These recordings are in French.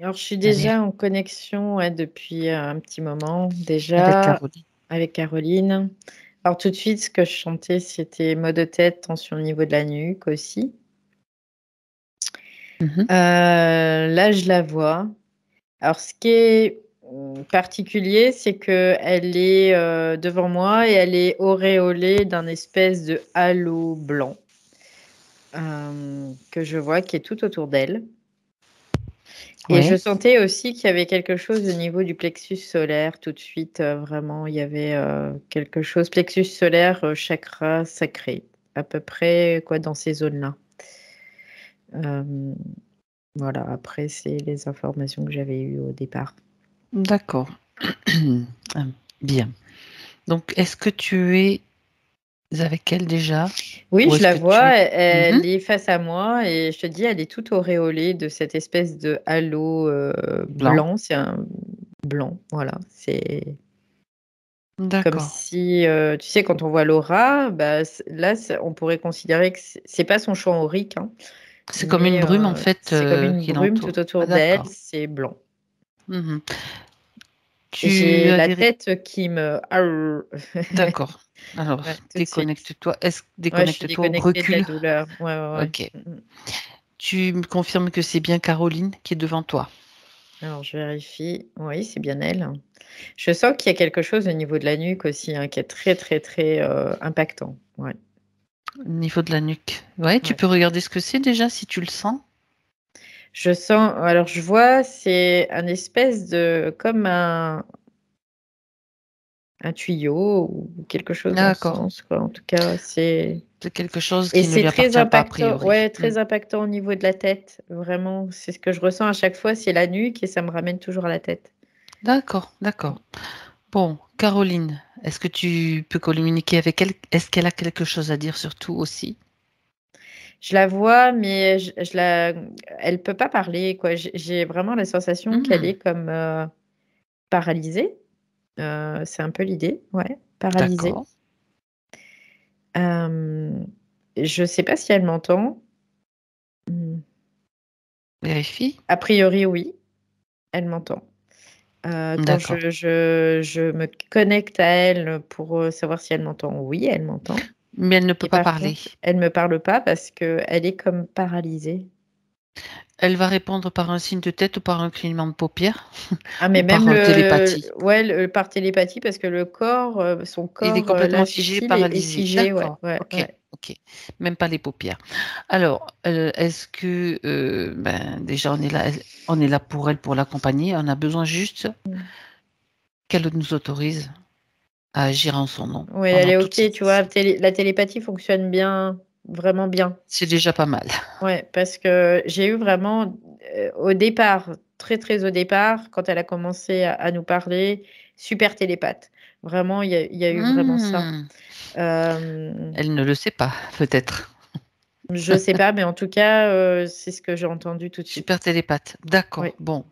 Alors, je suis Allez, déjà en connexion depuis un petit moment, avec déjà Caroline. avec Caroline. Alors, tout de suite, ce que je sentais, c'était maux de tête, tension au niveau de la nuque aussi. Mhm. Là, je la vois. Alors, ce qui est particulier, c'est que elle est devant moi et elle est auréolée d'un espèce de halo blanc que je vois qui est tout autour d'elle. Et je Ouais, sentais aussi qu'il y avait quelque chose au niveau du plexus solaire tout de suite. Vraiment, il y avait quelque chose. Plexus solaire, chakra sacré, à peu près quoi dans ces zones-là. Euh, voilà, après, c'est les informations que j'avais eues au départ. d'accord. Bien. Donc, est-ce que tu es avec elle déjà? Oui, Ou je est-ce la que vois, tu... elle Mhm. est face à moi et je te dis, elle est toute auréolée de cette espèce de halo Blanc. blanc. C'est un blanc, voilà. C'est comme D'accord. si, tu sais, quand on voit l'aura, bah, là, on pourrait considérer que c'est pas son champ aurique, hein, C'est comme une mais brume, en fait, c'est comme une qui brume l'entoure. tout autour Ah, d'elle, d'accord. c'est blanc. Mhm. Et Tu j'ai as la des... tête qui me... Arr. D'accord. Alors, Ouais, tout de suite. déconnecte-toi. Ouais, je suis Déconnecte-toi ou déconnectée de la recule. douleur. Ouais, ouais, ouais. Ok. Mm, mm. Tu me confirmes que c'est bien Caroline qui est devant toi. Alors, je vérifie. Oui, c'est bien elle. Je sens qu'il y a quelque chose au niveau de la nuque aussi, hein, qui est très, très, très impactant. Ouais, Au niveau de la nuque. Ouais, tu ouais. peux regarder ce que c'est déjà si tu le sens. Je sens, alors je vois, c'est un espèce de, comme un tuyau ou quelque chose dans ce D'accord. sens, quoi. En tout cas, c'est... C'est quelque chose Et qui ne c'est lui très appartient pas a impactant, priori. ouais, Hmm. très impactant au niveau de la tête. Vraiment, c'est ce que je ressens à chaque fois, c'est la nuque et ça me ramène toujours à la tête. D'accord, d'accord. Bon, Caroline, est-ce que tu peux communiquer avec elle? Est-ce qu'elle a quelque chose à dire sur tout aussi? Je la vois, mais elle peut pas parler, quoi. J'ai vraiment la sensation qu'elle Hmm. est comme paralysée. C'est un peu l'idée, ouais, paralysée. D'accord. Euh, je sais pas si elle m'entend. Hmm. Vérifie. A priori, oui, elle m'entend. Quand D'accord. je me connecte à elle pour savoir si elle m'entend, oui, elle m'entend. Mais elle ne peut Et pas par parler. contre, elle me parle pas parce que elle est comme paralysée. Elle va répondre par un signe de tête ou par un clignement de paupières Ah, ou mais par même télépathie. ouais, par télépathie, parce que le corps, son Il est corps, complètement là, figé, jusqu'il est paralysé. figé, ouais, D'accord. ouais, Ok. ouais. Ok. Même pas les paupières. Alors, est-ce que, ben, déjà, on est là pour elle, pour l'accompagner. On a besoin juste Mm. qu'elle nous autorise à agir en son nom Oui, elle pendant est toute OK, cette tu vois, session. la télépathie fonctionne bien, vraiment bien. C'est déjà pas mal. Ouais, parce que j'ai eu vraiment, au départ, très, très au départ, quand elle a commencé à nous parler, super télépathe. Vraiment, il y a eu vraiment ça. Hmm. Euh, Elle ne le sait pas, peut-être. je sais pas, mais en tout cas, c'est ce que j'ai entendu tout de suite. Super télépathe. D'accord. Oui. Bon.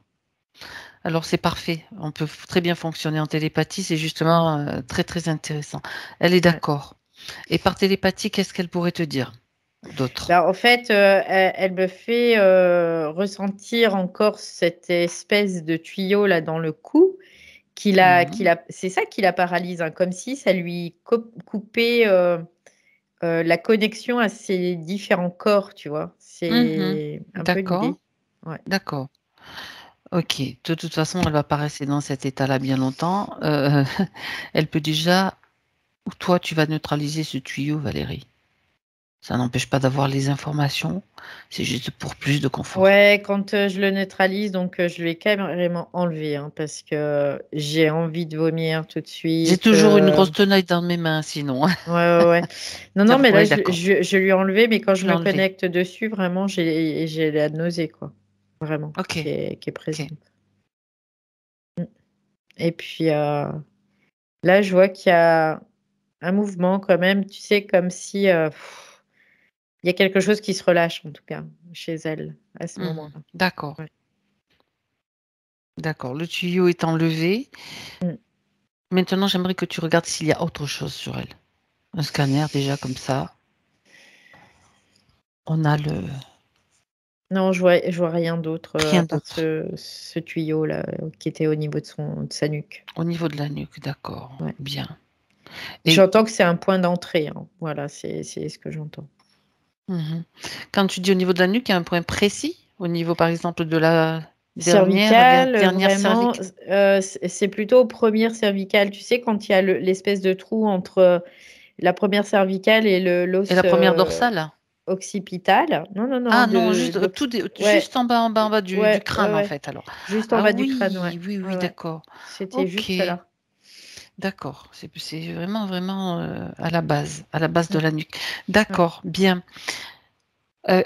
Alors c'est parfait. On peut très bien fonctionner en télépathie. C'est justement très très intéressant. Elle est Ouais. d'accord. Et par télépathie, qu'est-ce qu'elle pourrait te dire d'autre? Bah, en fait, elle me fait ressentir encore cette espèce de tuyau là dans le cou Mhm. c'est ça qui la paralyse, hein, comme si ça lui coupait la connexion à ses différents corps, tu vois. Mhm. C'est un peu D'accord. l'idée. Ouais. D'accord. Ok. De toute façon, elle va pas rester dans cet état-là bien longtemps. Elle peut déjà, ou toi, tu vas neutraliser ce tuyau, Valérie. Ça n'empêche pas d'avoir les informations. C'est juste pour plus de confort. Ouais, quand je le neutralise, donc je lui ai carrément enlevé, hein, parce que j'ai envie de vomir tout de J'ai suite. toujours une grosse tenaille dans mes mains, sinon. Ouais, ouais, ouais. Non, non, mais là, Ouais, d'accord. je lui ai enlevé, mais quand je Tu l'as me enlevé. connecte dessus, vraiment, j'ai la nausée, quoi. Vraiment, Ok. qui est Ok. présente. Mm. Et puis là, je vois qu'il y a un mouvement quand même, tu sais, comme si il y a quelque chose qui se relâche, en tout cas, chez elle, à ce Mhm. moment-là. D'accord. Ouais. D'accord. Le tuyau est enlevé. Mm. Maintenant, j'aimerais que tu regardes s'il y a autre chose sur elle. Un scanner, déjà, comme ça. On a Non, je vois rien d'autre Rien à part d'autre. ce tuyau-là qui était au niveau de sa nuque. Au niveau de la nuque, d'accord. Ouais. Bien. Et J'entends que c'est un point d'entrée. Hein. Voilà, c'est ce que j'entends. quand tu dis au niveau de la nuque, il y a un point précis? Au niveau, par exemple, de la Cervicale, dernière vraiment, cervicale? c'est plutôt première cervicale. Tu sais, quand il y a l'espèce de trou entre la première cervicale et Et l'os la première dorsale? occipital. Non, non, non, Ah non, juste ouais, juste en bas du ouais, ouais, crâne, en ouais. fait, alors. Juste en Ah bas du crâne, ouais. oui, oui, Ouais, oui, ouais. d'accord. C'était OK, juste là. d'accord. C'est vraiment, vraiment, à la base de Mm, la nuque. ouais. D'accord, bien.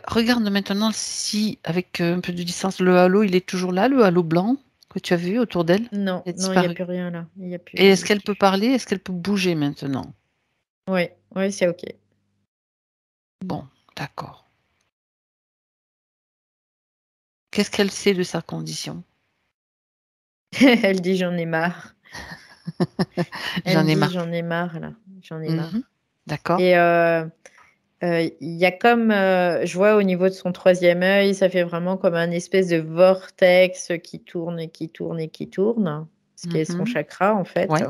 Regarde maintenant si, avec, un peu de distance, le halo, il est toujours là, le halo blanc que tu as vu autour d'elle? Non, Il a non, il n'y a disparu? plus rien là. Il y a Et plus, il est-ce y a qu'elle peut plus. parler? Est-ce qu'elle peut bouger maintenant? Ouais, ouais, c'est OK. Bon, d'accord. Qu'est-ce qu'elle sait de sa condition? Elle dit j'en ai marre. Elle J'en ai dit marre. j'en ai marre là. J'en ai Mmh. marre. D'accord. Et il y a comme, je vois au niveau de son troisième œil, ça fait vraiment comme un espèce de vortex qui tourne et qui tourne et qui tourne, ce qui est son Mmh. chakra en fait. Ouais,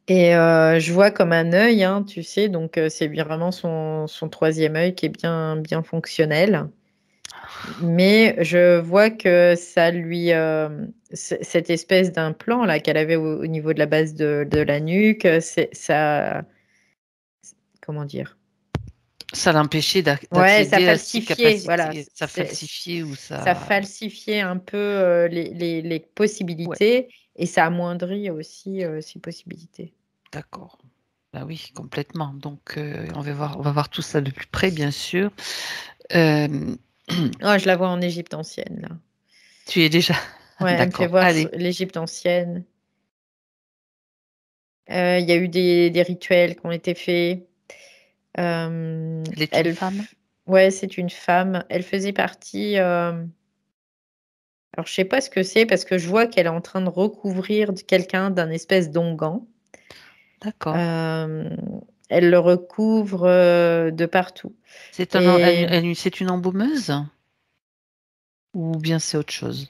Et je vois comme un œil, hein, tu sais, donc c'est bien vraiment son troisième œil qui est bien, bien fonctionnel. Mais je vois que ça lui, cette espèce d'implant là qu'elle avait au niveau de la base de la nuque, c'est ça, comment dire? ça l'empêchait Ouais, ça d'accéder à ses falsifiait, voilà, capacités, ça falsifiait ou ça ça falsifiait un peu, les ouais, possibilités et ça amoindrit aussi, ses possibilités. d'accord. Bah oui, complètement. Donc on va voir tout ça de plus près, bien sûr. Hem, Oh, je la vois en Égypte ancienne là. tu es déjà Ouais, elle me fait d'accord, voir allez, l'Égypte ancienne. Il y a eu des rituels qui ont été faits. elle est une Elle femme? f Ouais, c'est une femme. Elle faisait partie, alors je sais pas ce que c'est parce que je vois qu'elle est en train de recouvrir quelqu'un d'un espèce d'onguent. D'accord. Hem, Elle le recouvre, de partout C'est un em et c'est une embaumeuse? Ou bien c'est autre chose?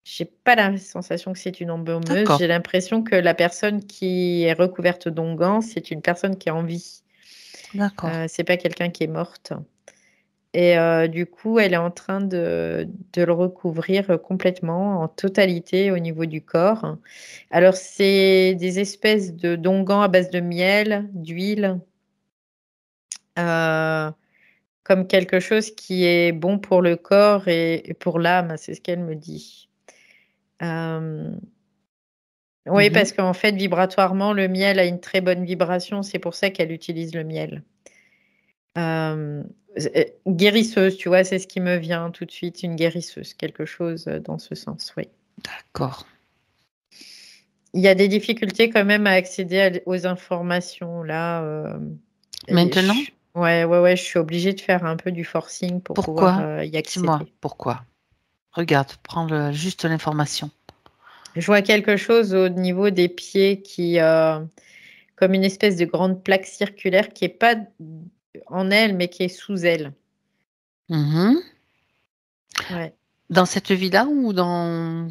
j'ai pas la sensation que c'est une embaumeuse. D'accord, J'ai l'impression que la personne qui est recouverte d'onguents, c'est une personne qui est en vie. d'accord. C'est pas quelqu'un qui est morte. Et du coup, elle est en train de le recouvrir, complètement, en totalité au niveau du corps. Alors c'est des espèces d'onguents à base de miel, d'huile, heu, comme quelque chose qui est bon pour le corps et pour l'âme, c'est ce qu'elle me dit. Hem, oui, Mmh. parce qu'en fait, vibratoirement, le miel a une très bonne vibration, c'est pour ça qu'elle utilise le miel. Guérisseuse, tu vois? C'est ce qui me vient tout de suite, une guérisseuse, quelque chose, dans ce sens, oui. D'accord. Il y a des difficultés quand même à accéder aux informations là, et Maintenant? je ouais, ouais, ouais, je suis obligée de faire un peu du forcing pour pouvoir, Pourquoi? y Dis-moi, accéder. pourquoi? Regarde, prends le juste l'information. Je vois quelque chose au niveau des pieds qui, comme une espèce de grande plaque circulaire qui est pas en elle, mais qui est sous elle. Mmh. Ouais, Dans cette vie-là ou dans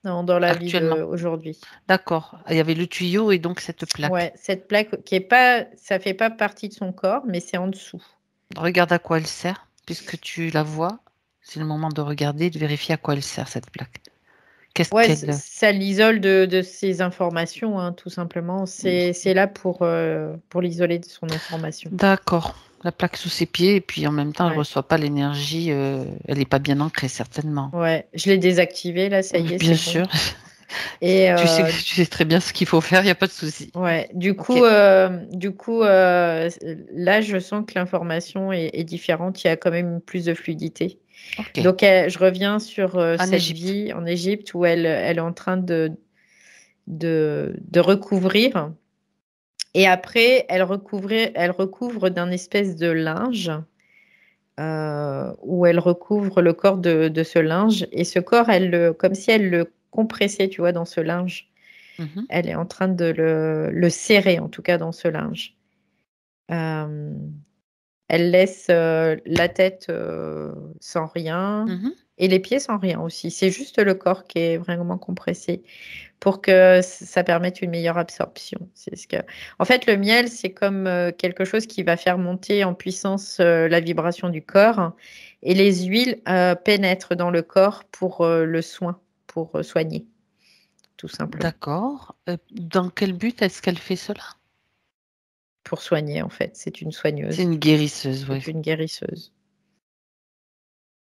dans la vie actuellement? d'aujourd'hui. D'accord. Il y avait le tuyau et donc cette plaque. Ouais, cette plaque qui est pas ça fait pas partie de son corps, mais c'est en dessous. Regarde à quoi elle sert, puisque tu la vois. C'est le moment de regarder, de vérifier à quoi elle sert cette plaque. Qu'est-ce Ouais, qu'elle ça l'isole de ses informations, hein, tout simplement. C'est là pour l'isoler de son information. d'accord. La plaque sous ses pieds et puis en même temps, elle Ouais, reçoit pas l'énergie, elle est pas bien ancrée certainement. ouais, je l'ai désactivé là, ça y est, Bien c'est bon sûr, et tu sais très bien ce qu'il faut faire, il y a pas de souci. ouais, OK, du coup, là, je sens que l'information est différente. Il y a quand même plus de fluidité. OK. Donc je reviens sur, En cette Égypte. vie en Égypte où elle est en train de recouvrir et après elle recouvre d'un espèce de linge, où elle recouvre le corps de ce linge et ce corps, elle le comme si elle le compressait, tu vois, dans ce linge. Mmh. Elle est en train de le serrer, en tout cas, dans ce linge. Hem Elle laisse la tête sans rien Mhm. et les pieds sans rien aussi. C'est juste le corps qui est vraiment compressé pour que ça permette une meilleure absorption. En fait, le miel, c'est comme quelque chose qui va faire monter en puissance la vibration du corps et les huiles pénètrent dans le corps pour le soin, pour soigner, tout simplement. D'accord. Dans quel but est-ce qu'elle fait cela? Pour soigner, en fait. C'est une C'est soigneuse. une guérisseuse, oui. C'est une guérisseuse.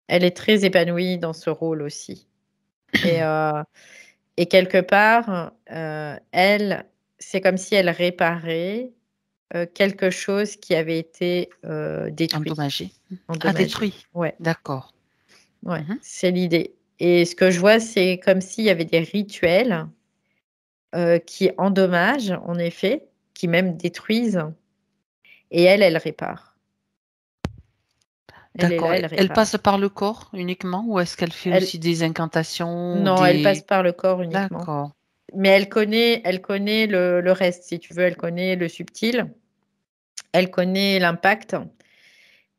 Elle est très épanouie dans ce rôle aussi. Et, et quelque part, elle, c'est comme si elle réparait quelque chose qui avait été détruit, Endommagée. Ah, endommagé. détruit. Ouais, D'accord. ouais, Mhm. c'est l'idée. Et ce que je vois, c'est comme s'il y avait des rituels qui endommagent, en effet, qui même détruisent, et elle, elle répare. Elle est D'accord. là, elle Elle répare. passe par le corps uniquement ou est-ce qu'elle fait Elle, aussi des incantations ou non, elle passe des... par le corps uniquement. D'accord. Mais elle connaît le reste, si tu veux. Elle connaît le subtil, elle connaît l'impact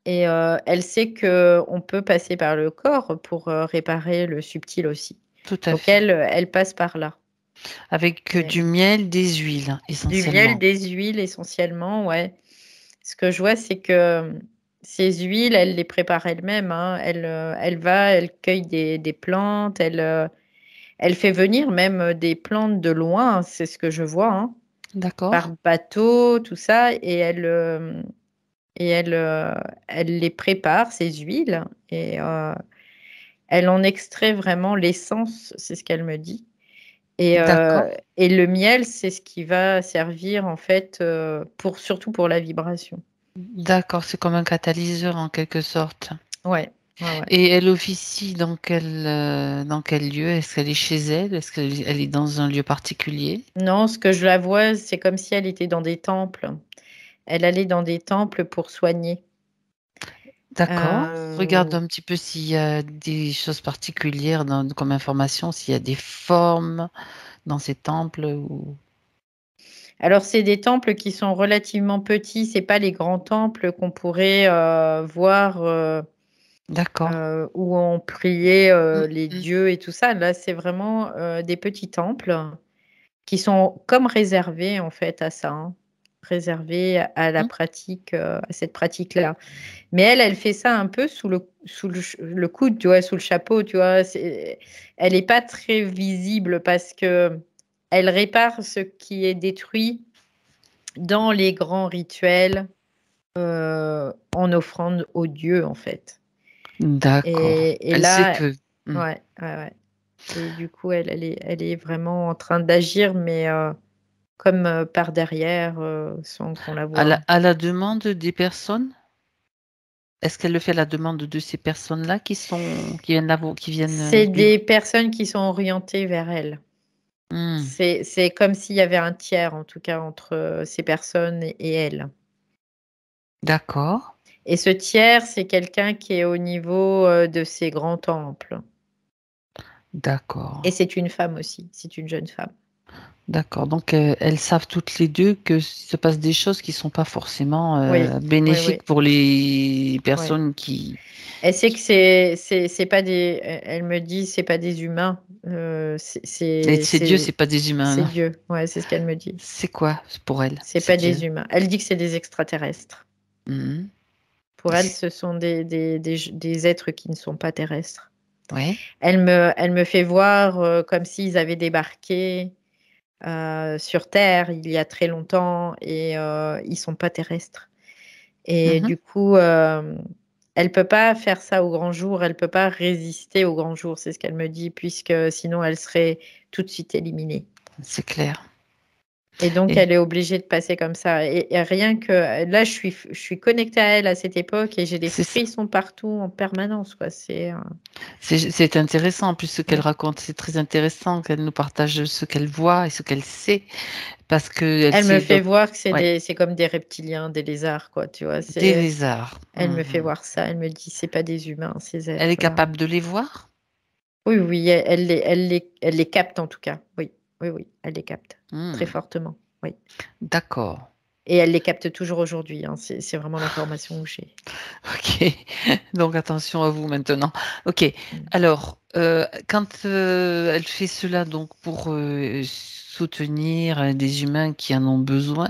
et elle sait que on peut passer par le corps pour réparer le subtil aussi. Tout à Donc fait. elle passe par là. Avec Et du miel, des huiles, du miel, essentiellement. des huiles essentiellement, ouais. Ce que je vois, c'est que ces huiles, elle les prépare elle-même, hein. Elle va, elle cueille des plantes, elle fait venir même des plantes de loin, hein, c'est ce que je vois, hein, par D'accord. bateau, tout ça, et elle les prépare, ces huiles, et elle en extrait vraiment l'essence, c'est ce qu'elle me dit. D'accord. Et le miel, c'est ce qui va servir en fait surtout pour la vibration. D'accord. C'est comme un catalyseur en quelque sorte. Ouais, ouais, ouais. Et elle officie dans quel lieu? Est-ce qu'elle est chez elle? Est-ce qu'elle est dans un lieu particulier? Non, ce que je la vois, c'est comme si elle était dans des temples. Elle allait dans des temples pour soigner. D'accord. Regarde Euh, un petit peu s'il y a des choses particulières comme information, s'il y a des formes dans ces temples ou... Alors, c'est des temples qui sont relativement petits. C'est pas les grands temples qu'on pourrait voir D'accord. où on priait Mm, les mm. dieux et tout ça. Là, c'est vraiment des petits temples qui sont comme réservés en fait à ça, hein, réservés à la Mm. pratique, à cette pratique-là. Mais elle fait ça un peu le coude, tu vois, sous le chapeau, tu vois. Elle n'est pas très visible parce que elle répare ce qui est détruit dans les grands rituels en offrande aux dieux, en fait. D'accord. Et Elle sait là, que... Mm. ouais, ouais, ouais. Et du coup, elle est vraiment en train d'agir, mais comme par derrière, sans qu'on la voie. À la demande des personnes? Est-ce qu'elle le fait à la demande de ces personnes-là qui viennent qui viennent C'est lui? des personnes qui sont orientées vers elle. Hmm. C'est comme s'il y avait un tiers, en tout cas, entre ces personnes et elle. D'accord. Et ce tiers, c'est quelqu'un qui est au niveau de ces grands temples. D'accord. Et c'est une femme aussi, c'est une jeune femme. D'accord. Donc, elles savent toutes les deux que se passe des choses qui sont pas forcément Oui, oui, oui, bénéfiques pour les oui. personnes qui... Elle sait que c'est pas des. Elle me dit, c'est pas des humains. Et ces dieux, c'est pas des humains, C'est non? Dieu. Ouais, c'est ce qu'elle me dit. C'est quoi pour elle, C'est ces pas dieux? des humains. Elle dit que c'est des extraterrestres. Mhm. Pour elle, ce sont des êtres qui ne sont pas terrestres. Oui. Elle me fait voir comme s'ils avaient débarqué sur Terre il y a très longtemps et ils sont pas terrestres. Et Mhm. du coup, elle peut pas faire ça au grand jour, elle peut pas résister au grand jour, c'est ce qu'elle me dit, puisque sinon elle serait tout de suite éliminée. C'est clair. Et donc, Et elle est obligée de passer comme ça. Et rien que là, je suis connectée à elle à cette époque et j'ai des c'est ça. frissons partout en permanence, quoi. C'est intéressant, en plus, ce qu'elle Ouais. raconte. C'est très intéressant qu'elle nous partage ce qu'elle voit et ce qu'elle sait, parce qu'elle Elle me sait. fait Donc, voir que ouais, c'est comme des reptiliens, des lézards, quoi. Tu vois, des lézards. elle me fait Mhm. voir ça. Elle me dit, c'est pas des humains, ces Elle est êtres-là. capable de les voir? Oui, oui, elle les capte en tout cas. Oui, oui, oui, elle les capte très Hmm. fortement. Oui. D'accord. Et elle les capte toujours aujourd'hui, hein. C'est vraiment l'information que j'ai. OK. Donc attention à vous maintenant. OK. Mmh. Alors, quand, elle fait cela donc pour, soutenir, des humains qui en ont besoin,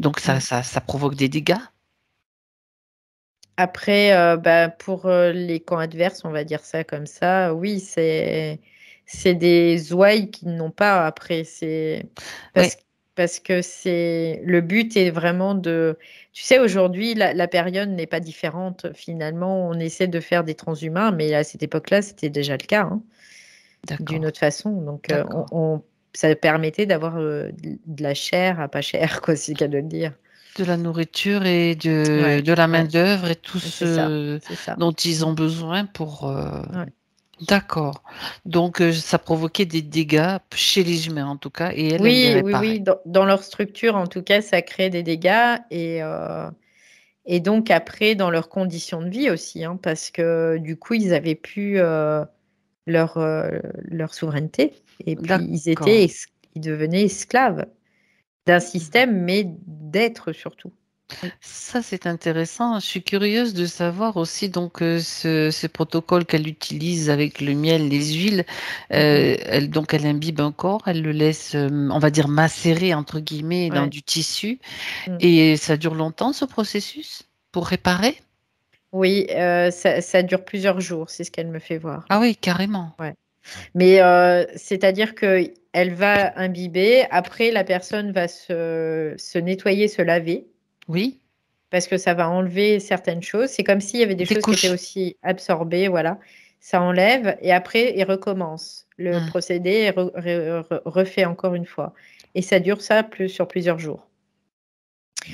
donc ça Mmh. ça provoque des dégâts? Après, bah, pour, les camps adverses, on va dire ça comme ça, oui, c'est des ouailles qu'ils n'ont pas après. C'est Oui, parce parce que c'est le but est vraiment de tu sais, aujourd'hui, la période n'est pas différente. Finalement, on essaie de faire des transhumains, mais à cette époque-là, c'était déjà le cas, hein, d'une d'accord, autre façon. Donc, d'accord. ça permettait d'avoir, de la chair à pas cher, quoi, c'est le cas de le dire. De la nourriture et Ouais, de la ouais, main-d'œuvre et tout c'est ça, ce c'est ça. dont ils Mmh, ont besoin pour, ouais. d'accord. Donc, ça provoquait des dégâts chez les humains en tout cas et elle, elle les Oui, oui, oui, réparait. dans leur structure, en tout cas, ça crée des dégâts et donc après dans leurs conditions de vie aussi, hein, parce que du coup, ils avaient plus, leur souveraineté et puis D'accord. ils devenaient esclaves d'un système, mais d'êtres surtout. Oui. Ça, c'est intéressant. Je suis curieuse de savoir aussi donc, ce protocole qu'elle utilise avec le miel, les huiles, Mmh mh. elle donc elle imbibe un corps, elle le laisse, on va dire «macérer» entre guillemets dans Ouais. du tissu Mmh. et ça dure longtemps ce processus pour réparer? Oui, ça dure plusieurs jours, c'est ce qu'elle me fait voir. Ah oui, carrément. Ouais. Mais c'est-à-dire qu'elle va imbiber, après la personne va se nettoyer, se laver, Oui, parce que ça va enlever certaines choses. C'est comme s'il y avait des des choses qui étaient couches. aussi absorbées, voilà. Ça enlève et après il recommence. Le Mmh, procédé est refait encore une fois et ça dure ça sur plusieurs jours.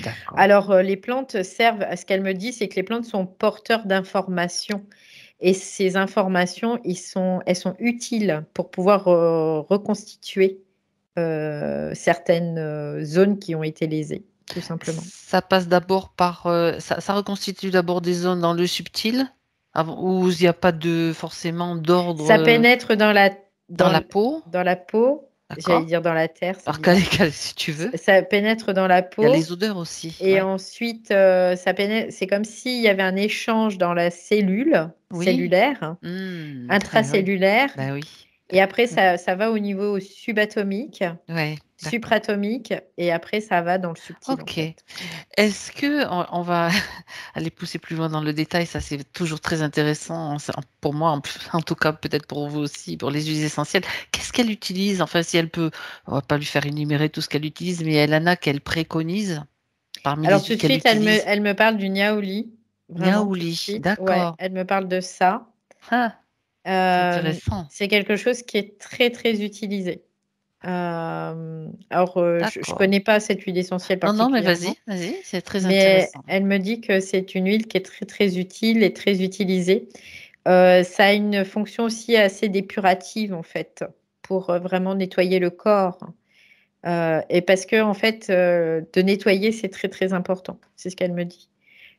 d'accord. Alors, les plantes servent ce qu'elle me dit, c'est que les plantes sont porteurs d'informations et ces informations, elles sont utiles pour pouvoir, reconstituer, certaines, zones qui ont été lésées, tout simplement. Ça passe d'abord par, ça reconstitue d'abord des zones dans le subtil? Avant où il y a pas de forcément d'ordre, Ça pénètre dans dans la l peau? dans la peau, j'allais D'accord. dire dans la terre, c'est Alors bizarre. si tu veux. Ça pénètre dans la Il y a peau les odeurs aussi, et ouais. ensuite, ça pénètre c'est comme s'il y avait un échange dans la Oui. cellulaire, Très ouais. intracellulaire. Bah oui. Et après Mmh. ça va au niveau subatomique, Ouais, d'accord. supratomique et après ça va dans le subtil, en OK. fait. Est-ce qu'on va aller pousser plus loin dans le détail, ça c'est toujours très intéressant, c'est pour moi en tout cas peut-être pour vous aussi, pour les huiles essentielles. Qu'est-ce qu'elle utilise? Enfin si elle peut, on va pas lui faire énumérer tout ce qu'elle utilise, mais elle en a qu'elle préconise parmi les Alors tout huiles de qu'elle suite, utilise? elle me parle du niaouli, vraiment tout de Niaouli, suite. Ouais, d'accord. elle me parle de ça. Ah, c'est intéressant. C'est quelque chose qui est très, très utilisé. Alors, je D'accord. connais pas cette huile essentielle Non, non, mais vas-y, particulièrement, vas-y, c'est très mais intéressant. elle me dit que c'est une huile qui est très, très utile et très utilisée. Ça a une fonction aussi assez dépurative, en fait, pour, vraiment nettoyer le corps, et parce qu'en fait, de nettoyer, c'est très, très important. C'est ce qu'elle me dit.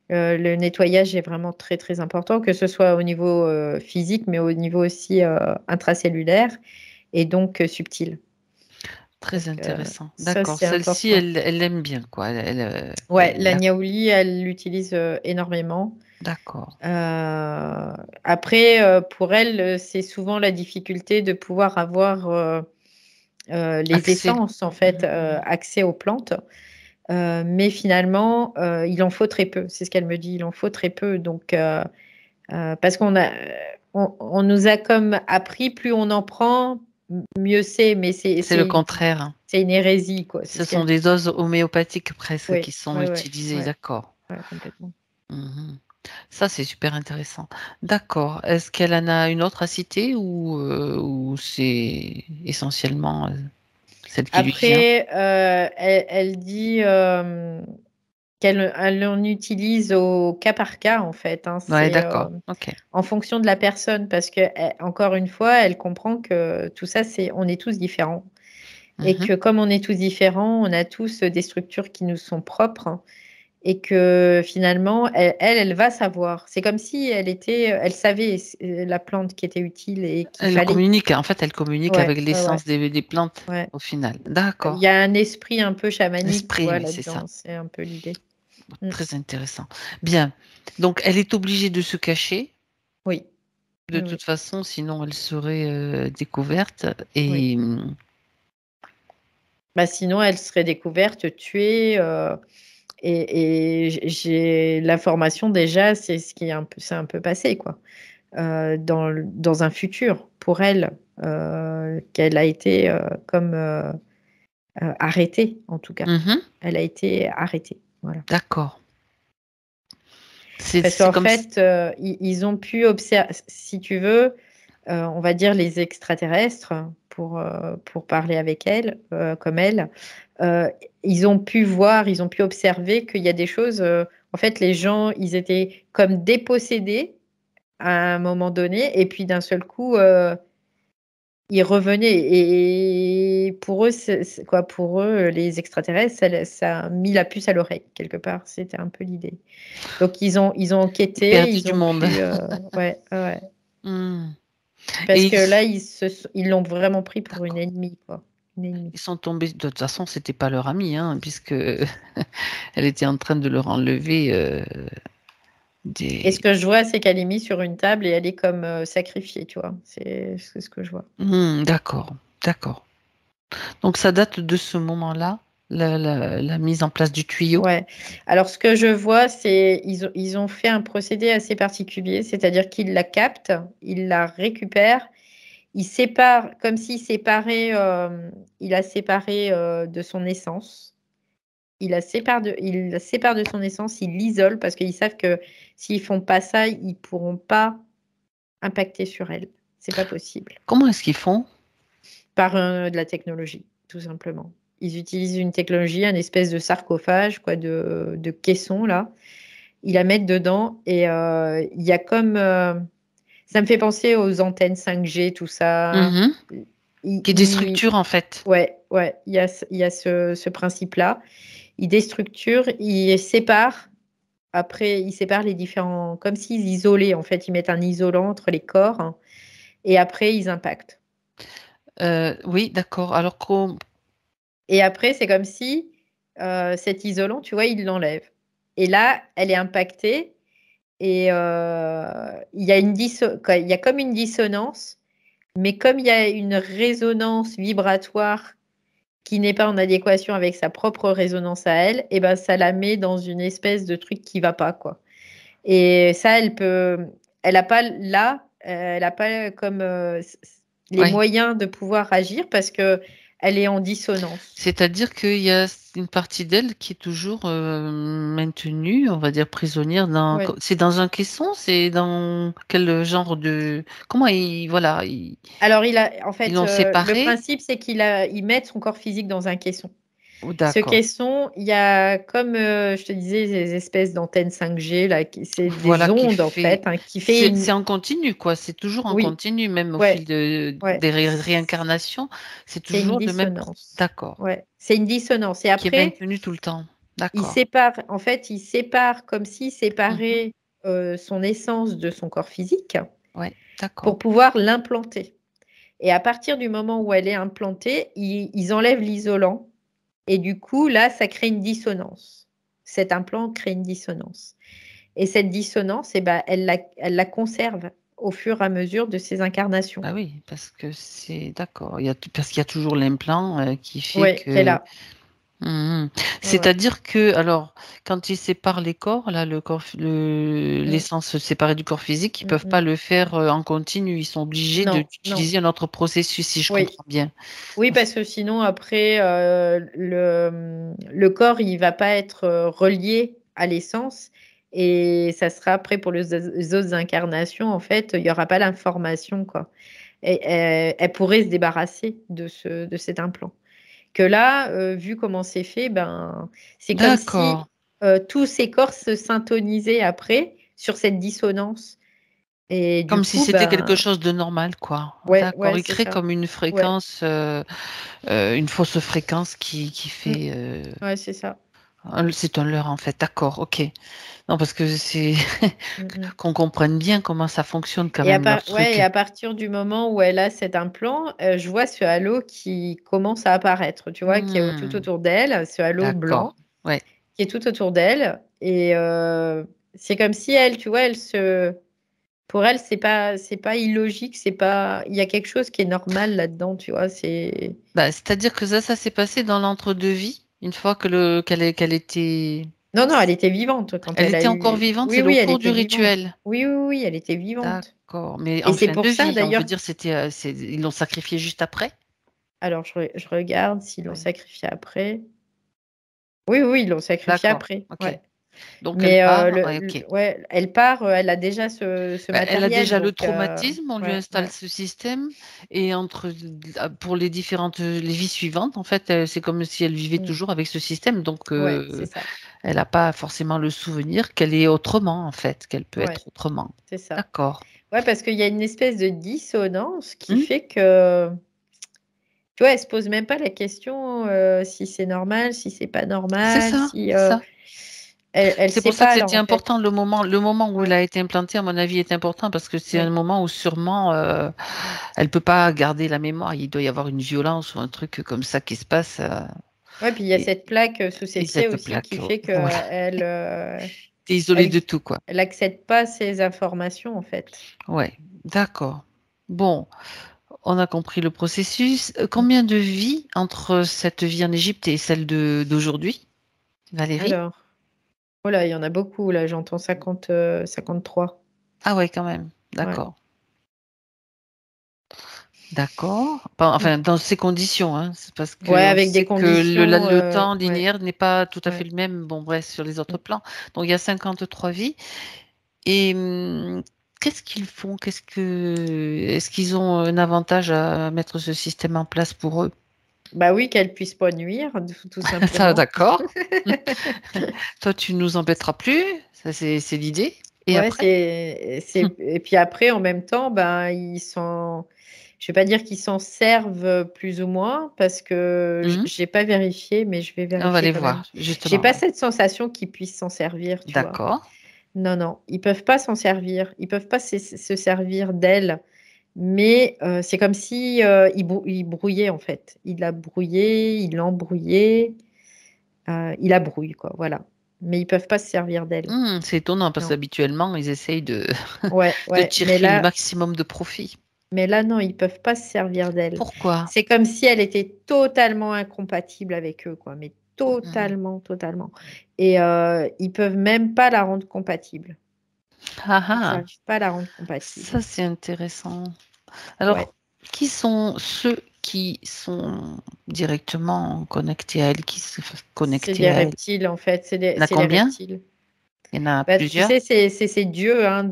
Le nettoyage est vraiment très, très important, que ce soit au niveau, physique, mais au niveau aussi, intracellulaire et donc subtil. Donc Très intéressant. ça, D'accord, c'est celle-ci, important. elle aime bien quoi, Ouais, la niaouli, elle l'utilise, énormément. d'accord. Après, pour elle, c'est souvent la difficulté de pouvoir avoir, les Accès. essences, en fait, Mmh mh. accès aux plantes. Mais finalement, il en faut très peu. C'est ce qu'elle me dit, il en faut très peu. Donc, parce on nous a comme appris, plus on en prend, mieux c'est. Mais C'est le contraire. c'est une hérésie, quoi. C'est Ce ce sont qu'elle des dit. doses homéopathiques presque Oui, qui sont ouais, ouais, utilisées, ouais, d'accord. ouais, complètement. Mmh. Ça, c'est super intéressant. D'accord. Est-ce qu'elle en a une autre à citer ou c'est essentiellement, celle qui lui vient? Après, elle dit, elle en utilise au cas par cas, en fait, hein. Ouais, C'est, d'accord. OK. en fonction de la personne parce que encore une fois, elle comprend que tout ça, on est tous différents et Mmh. que comme on est tous différents, on a tous, des structures qui nous sont propres et que finalement, elle va savoir. C'est comme si elle savait la plante qui était utile et qu'il Elle fallait. communique, en fait, elle communique Ouais, avec ouais, ouais, l'essence des plantes ouais. au final. Il y D'accord. a un esprit un peu chamanique, tu L'esprit, vois, oui, c'est ça. là-dedans. C'est un peu l'idée. Mm. Très intéressant. Bien. Donc, elle est obligée de se cacher. Oui, De oui, toute oui, façon, sinon elle serait découverte. oui. Et Bah, sinon, elle serait découverte, tuée. Et j'ai l'information déjà, c'est ce qui est c'est un peu passé, quoi. Dans un futur, pour elle, qu'elle a été comme arrêtée, en tout cas. Mhm, Elle a été arrêtée. Voilà. d'accord. Parce C'est qu'en comme fait, ils ont pu observer, si tu veux, on va dire les extraterrestres, pour parler avec elle, comme elle, euh, ils ont pu voir, ils ont pu observer qu'il y a des choses. En fait, les gens, ils étaient comme dépossédés à un moment donné, et puis d'un seul coup, ils revenaient. Et pour eux, quoi, pour eux, les extraterrestres, ça a mis la puce à l'oreille quelque part. C'était un peu l'idée. Donc ils ont enquêté, perdu ils du ont monde. pu, ouais, ouais. Hmm. Parce Et que là, ils l'ont vraiment pris pour une d'accord. ennemie, quoi. Une ennemie. Ils sont tombés. De toute façon, c'était pas leur amie, hein, puisque elle était en train de leur enlever Et ce des. que je vois, c'est qu'elle est mise sur une table et elle est comme sacrifiée, tu vois. C'est ce que je vois. D'accord, d'accord. Donc ça date de ce moment-là, la mise en place du tuyau. Ouais. Alors, ce que je vois, c'est ils ont fait un procédé assez particulier, c'est-à-dire qu'ils la captent, ils la récupèrent, ils séparent, comme s'il séparait, il la séparé de son essence. Il la sépare de son essence, il l'isole parce qu'ils savent que s'ils font pas ça, ils pourront pas impacter sur elle. C'est pas possible. Comment est-ce qu'ils font? Par de la technologie, tout simplement. Ils utilisent une technologie, un espèce de sarcophage, quoi, de caisson, là. Ils la mettent dedans et il y a comme. Ça me fait penser aux antennes 5G, tout ça. Mhm. Il- Qui est des il- structures en fait. ouais, ouais, il y a ce principe-là. Ils déstructurent, ils séparent. Après, ils séparent les différents. Comme s'ils isolaient, en fait. Ils mettent un isolant entre les corps, hein, et après, ils impactent. Oui, d'accord. Alors, Et après, c'est comme si cet isolant, tu vois, il l'enlève. Et là, elle est impactée et il y a comme une dissonance, mais comme il y a une résonance vibratoire qui n'est pas en adéquation avec sa propre résonance à elle, et ben ça la met dans une espèce de truc qui va pas, quoi. Et ça, elle a pas là, elle a pas comme les ouais. moyens de pouvoir agir parce que elle est en dissonance. C'est-à-dire qu'il y a une partie d'elle qui est toujours maintenue, on va dire prisonnière Ouais. c'est dans un caisson, c'est dans quel genre de, comment voilà, Alors, en ils fait, l'ont le séparée. principe, c'est ils mettent son corps physique dans un caisson. Oh, Ce d'accord. caisson, il y a, comme je te disais, des espèces d'antennes 5G, là, c'est Voilà des qui ondes, en fait, fait, hein, qui fait une. c'est en continu quoi, c'est toujours en Oui, continu, même au fil ouais, ouais. des réincarnations, c'est C'est une toujours le même. dissonance. D'accord. Ouais, c'est une dissonance. Et Qui est après, maintenu tout le temps. il D'accord. sépare, en fait, il sépare comme s'il Mhm. séparait son essence de son corps physique Ouais, d'accord. pour pouvoir l'implanter. Et à partir du moment où elle est implantée, ils enlèvent l'isolant. Et du coup, là, ça crée une dissonance. Cet implant crée une dissonance. Et cette dissonance, eh ben, elle la conserve au fur et à mesure de ses incarnations. Bah oui, parce que c'est d'accord. Parce qu'il y a toujours l'implant qui fait Oui, qu'elle que. a. Mhm. Ouais, ouais. C'est-à-dire que, alors, quand ils séparent les corps, là, Mm, l'essence séparée du corps physique, ils mm, peuvent pas mm. le faire en continu. Ils sont obligés Non, non. d'utiliser un autre processus, si je Oui. comprends bien. Oui, parce que sinon, après, le corps, il va pas être relié à l'essence. Et ça sera après pour les autres incarnations, en fait, il n'y aura pas l'information, quoi. Et, elle pourrait se débarrasser de cet implant. Que là, vu comment c'est fait, ben, c'est comme si D'accord. tous ces corps se syntonisaient après sur cette dissonance. Et du Comme si coup, c'était quelque ben, chose de normal, quoi. ouais, D'accord. ouais, Il c'est crée ça. comme une Ouais. fréquence, une fausse fréquence qui Mm. fait. Ouais, c'est ça. C'est un leurre en fait, d'accord, ok. Non, parce que c'est Mm, mm. qu'on comprenne bien comment ça fonctionne quand Et même leur ouais, truc. et à partir du moment où elle a cet implant, je vois ce halo qui commence à apparaître, tu vois, qui est tout Hmm, autour d'elle, ce halo d'accord, blanc ouais. qui est tout autour d'elle. Et c'est comme si elle, tu vois, pour elle, c'est pas illogique, c'est pas, il y a quelque chose qui est normal là-dedans, tu vois, c'est. Bah, c'est-à-dire que ça s'est passé dans l'entre-deux-vie, une fois que qu'elle était. Non, non, elle était vivante quand Elle elle a était encore eu. vivante, Oui, c'est au oui, elle cours du était vivante. rituel. Oui, oui, oui, elle était vivante. D'accord, mais Et en c'est fin de pour ça vie, on veut d'ailleurs. dire c'était, ils l'ont sacrifié juste après? Alors, je regarde s'ils l'ont Ouais. sacrifié après. Oui, oui, ils l'ont sacrifié D'accord, après. ok. Ouais. Donc elle Mais part, ouais, ok. ouais, elle part, elle a déjà ce Bah, elle a matériel, déjà le donc traumatisme, on lui ouais, installe ouais. ce système, et pour les différentes les vies suivantes, en fait, c'est comme si elle vivait Mm. toujours avec ce système, donc Ouais, c'est ça. elle n'a pas forcément le souvenir qu'elle est autrement, en fait, qu'elle peut Ouais, être autrement. c'est ça. D'accord. Ouais, parce qu'il y a une espèce de dissonance qui Hmm, fait que, tu vois, elle se pose même pas la question si c'est normal, si c'est pas c'est normal, ça, si c'est ça. elle C'est sait pour ça pas que alors c'était en fait. important, le moment où elle Ouais, a été implantée, à mon avis, est important parce que c'est un oui. moment où sûrement elle peut pas garder la mémoire. Il doit y avoir une violence ou un truc comme ça qui se passe. Ouais, puis il y a Et, cette plaque sous ses et pieds cette aussi plaque, qui fait que voilà, t'es isolée elle, de tout, quoi. elle accède pas à ces informations en fait. Ouais, d'accord. Bon, on a compris le processus. Mm. Combien de vies entre cette vie en Égypte et celle d'aujourd'hui, Valérie? Alors, oh là, il y en a beaucoup là, j'entends 53. Ah ouais, quand même. Ouais. D'accord. D'accord. Mm. Enfin, dans ces conditions, hein, c'est parce Ouais, qu'on avec des sait que le, conditions, le temps ouais, linéaire n'est pas tout à fait ouais. le même, bon, bref, sur les autres Mm. plans. Donc, il y a 53 vies. Et qu'est-ce qu'ils font? Est-ce qu'ils ont un avantage à mettre ce système en place pour eux? Bah oui, qu'elle puisse pas nuire, tout Ça, simplement. d'accord. Toi, tu nous embêteras plus. Ça, c'est l'idée. Et Ouais, après? et puis après, en même temps, ben, je vais pas dire qu'ils s'en servent plus ou moins, parce que Hmm, j'ai pas vérifié, mais je vais on va vérifier les quand même. voir, J'ai justement, pas ouais. cette sensation qu'ils puissent s'en servir, tu vois. D'accord. Non, non, ils peuvent pas s'en servir. Ils peuvent pas se servir d'elle. Mais c'est comme si il brouillait en fait. Il l'a brouillé, il l'a embrouillé, il la brouille, quoi. Voilà. Mais ils peuvent pas se servir d'elle. C'est étonnant parce Non. qu'habituellement, ils essayent de, Ouais, de ouais. tirer le maximum de profit. Mais là, non, ils peuvent pas se servir d'elle. Pourquoi? C'est comme si elle était totalement incompatible avec eux, quoi. Mais Hmm. totalement, totalement. Et ils peuvent même pas la rendre compatible. Ah Ils ah, n'arrivent pas à la rendre compatible. ça c'est intéressant. Ouais. Alors, qui sont ceux qui sont directement connectés à elle, qui se C'est connectés des à elle? reptiles, en fait. Il y en a C'est les combien? reptiles. Il y en a Bah, tu plusieurs? sais, c'est ces dieux hein,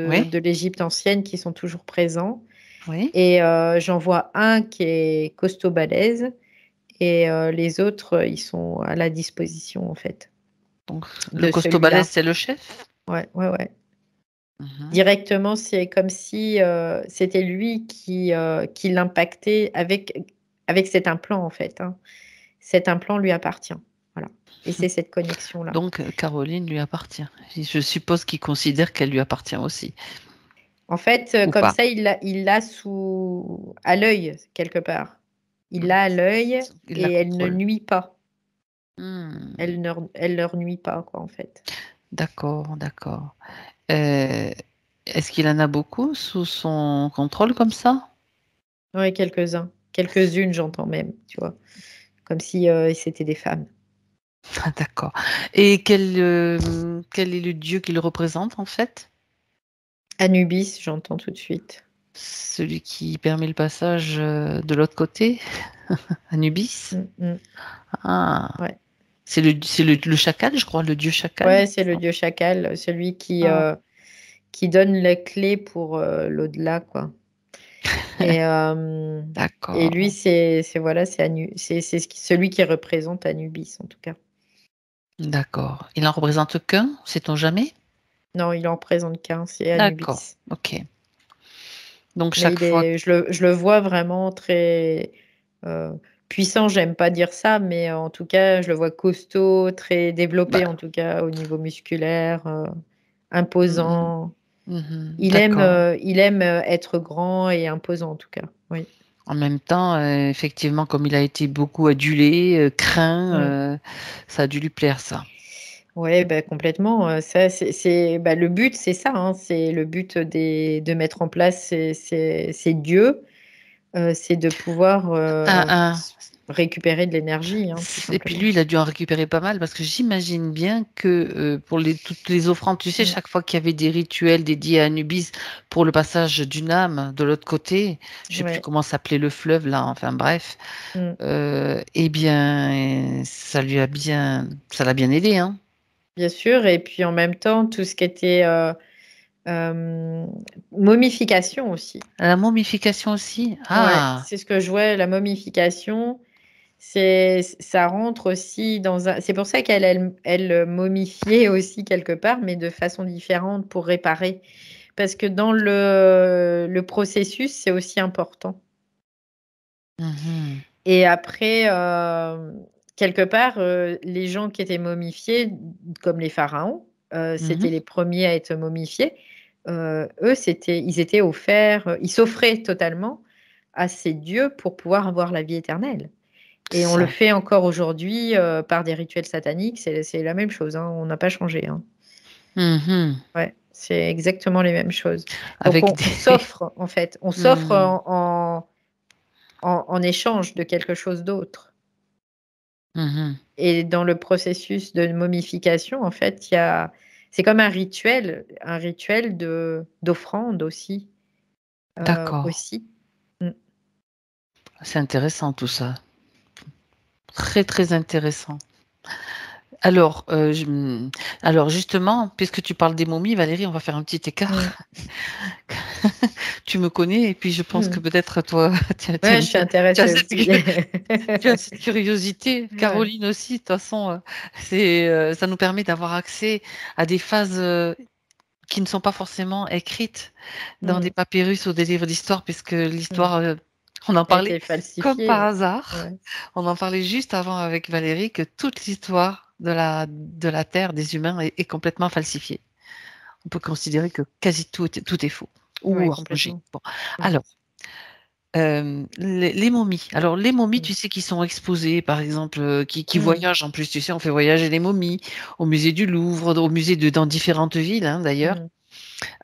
Oui, de l'Égypte ancienne qui sont toujours présents. oui. Et j'en vois un qui est costaud balèze et les autres, ils sont à la disposition, en fait, Donc, le de costaud balèze, celui-là. c'est le chef? Ouais, ouais, ouais. Mhm. Directement, c'est comme si c'était lui qui l'impactait avec cet implant, en fait. Hein. Cet implant lui appartient. Voilà. Et c'est cette connexion-là. Donc, Caroline lui appartient. Je suppose qu'il considère qu'elle lui appartient aussi, En fait, ou comme pas? ça, il l'a à l'œil, quelque part. Il l'a à l'œil Il la et elle ne contrôle. nuit pas. Hmm. Elle leur nuit pas, quoi, en fait. D'accord, d'accord. Euh, Est-ce qu'il en a beaucoup sous son contrôle comme ça? Oui, quelques-uns. Quelques-unes, j'entends même, tu vois. Comme si c'était des femmes. Ah, d'accord. Et quel est le dieu qu'il représente en fait? Anubis, j'entends tout de suite. Celui qui permet le passage de l'autre côté, Anubis? Mm, mm. Ah, Ouais. c'est le chacal, je crois, le dieu chacal. Ouais, c'est le dieu chacal, celui Ah, qui donne les clés pour l'au-delà, quoi. Et, et lui, d'accord, voilà, c'est celui qui représente Anubis, en tout cas. d'accord. Il en représente qu'un, sait-on jamais? Non, il en représente qu'un, c'est D'accord, Anubis. ok. Donc Mais chaque fois. je le vois vraiment très. euh, puissant, j'aime pas dire ça, mais en tout cas, je le vois costaud, très développé, en Bah, tout cas au niveau musculaire, mmh imposant. mh. Mmh. D'accord. Il aime être grand et imposant, en tout cas. Oui. En même temps, effectivement, comme il a été beaucoup adulé, Mm. craint, ça a dû lui plaire ça. Ouais, bah, complètement. Ça, bah, le but, c'est ça, hein, c'est le but de mettre en place ces dieux, c'est de pouvoir Un un récupérer de l'énergie, hein, tout Et puis simplement. lui, il a dû en récupérer pas mal parce que j'imagine bien que, pour toutes les offrandes, tu sais, Mm. chaque fois qu'il y avait des rituels dédiés à Anubis pour le passage d'une âme de l'autre côté, je sais plus Ouais. comment s'appelait le fleuve là, enfin bref, Mm. eh bien, ça l'a bien aidé, hein? Bien sûr. Et puis en même temps, tout ce qui était euh, momification aussi. La momification aussi? Ouais, Ah! c'est ce que je vois, la momification. Ça rentre aussi dans un. C'est pour ça qu'elle momifiait aussi quelque part, mais de façon différente pour réparer. Parce que dans le processus, c'est aussi important. Mmh. Et après, quelque part, les gens qui étaient momifiés, comme les pharaons, c'était Mmh. les premiers à être momifiés. Eux, ils étaient offerts, ils s'offraient totalement à ces dieux pour pouvoir avoir la vie éternelle. Et on le Ça. fait encore aujourd'hui, par des rituels sataniques, c'est la même chose, hein, on n'a pas changé, hein. Mmh. Ouais, c'est exactement les mêmes choses. Donc Avec on des s'offre, en fait, on s'offre mmh. en échange de quelque chose d'autre. Mmh. Et dans le processus de momification, en fait, c'est comme un rituel d'offrande aussi, D'accord. aussi. Mmh. C'est intéressant tout ça. Très, très intéressant. Alors, alors justement, puisque tu parles des momies, Valérie, on va faire un petit Mmh. écart. Tu me connais et puis je pense que Mmh. peut-être toi, Ouais, je suis tu as intéressée cette aussi. tu as cette curiosité. Ouais. Caroline aussi, de toute façon, ça nous permet d'avoir accès à des phases, qui ne sont pas forcément écrites dans des Mmh. papyrus ou des livres d'histoire puisque Mmh. l'histoire, on en A parlait été comme falsifié, par ouais. hasard. Ouais. On en parlait juste avant avec Valérie que toute l'histoire de la Terre, des humains est complètement falsifiée. On peut considérer que quasi tout est faux Ouais, ou arrangé. complètement. Bon, Mmh. alors, les momies. Alors les momies, Mmh. tu sais, qui sont exposées, par exemple, qui Mmh. voyagent en plus, tu sais, on fait voyager les momies au musée du Louvre, au musée dans différentes villes, hein, d'ailleurs. Mmh.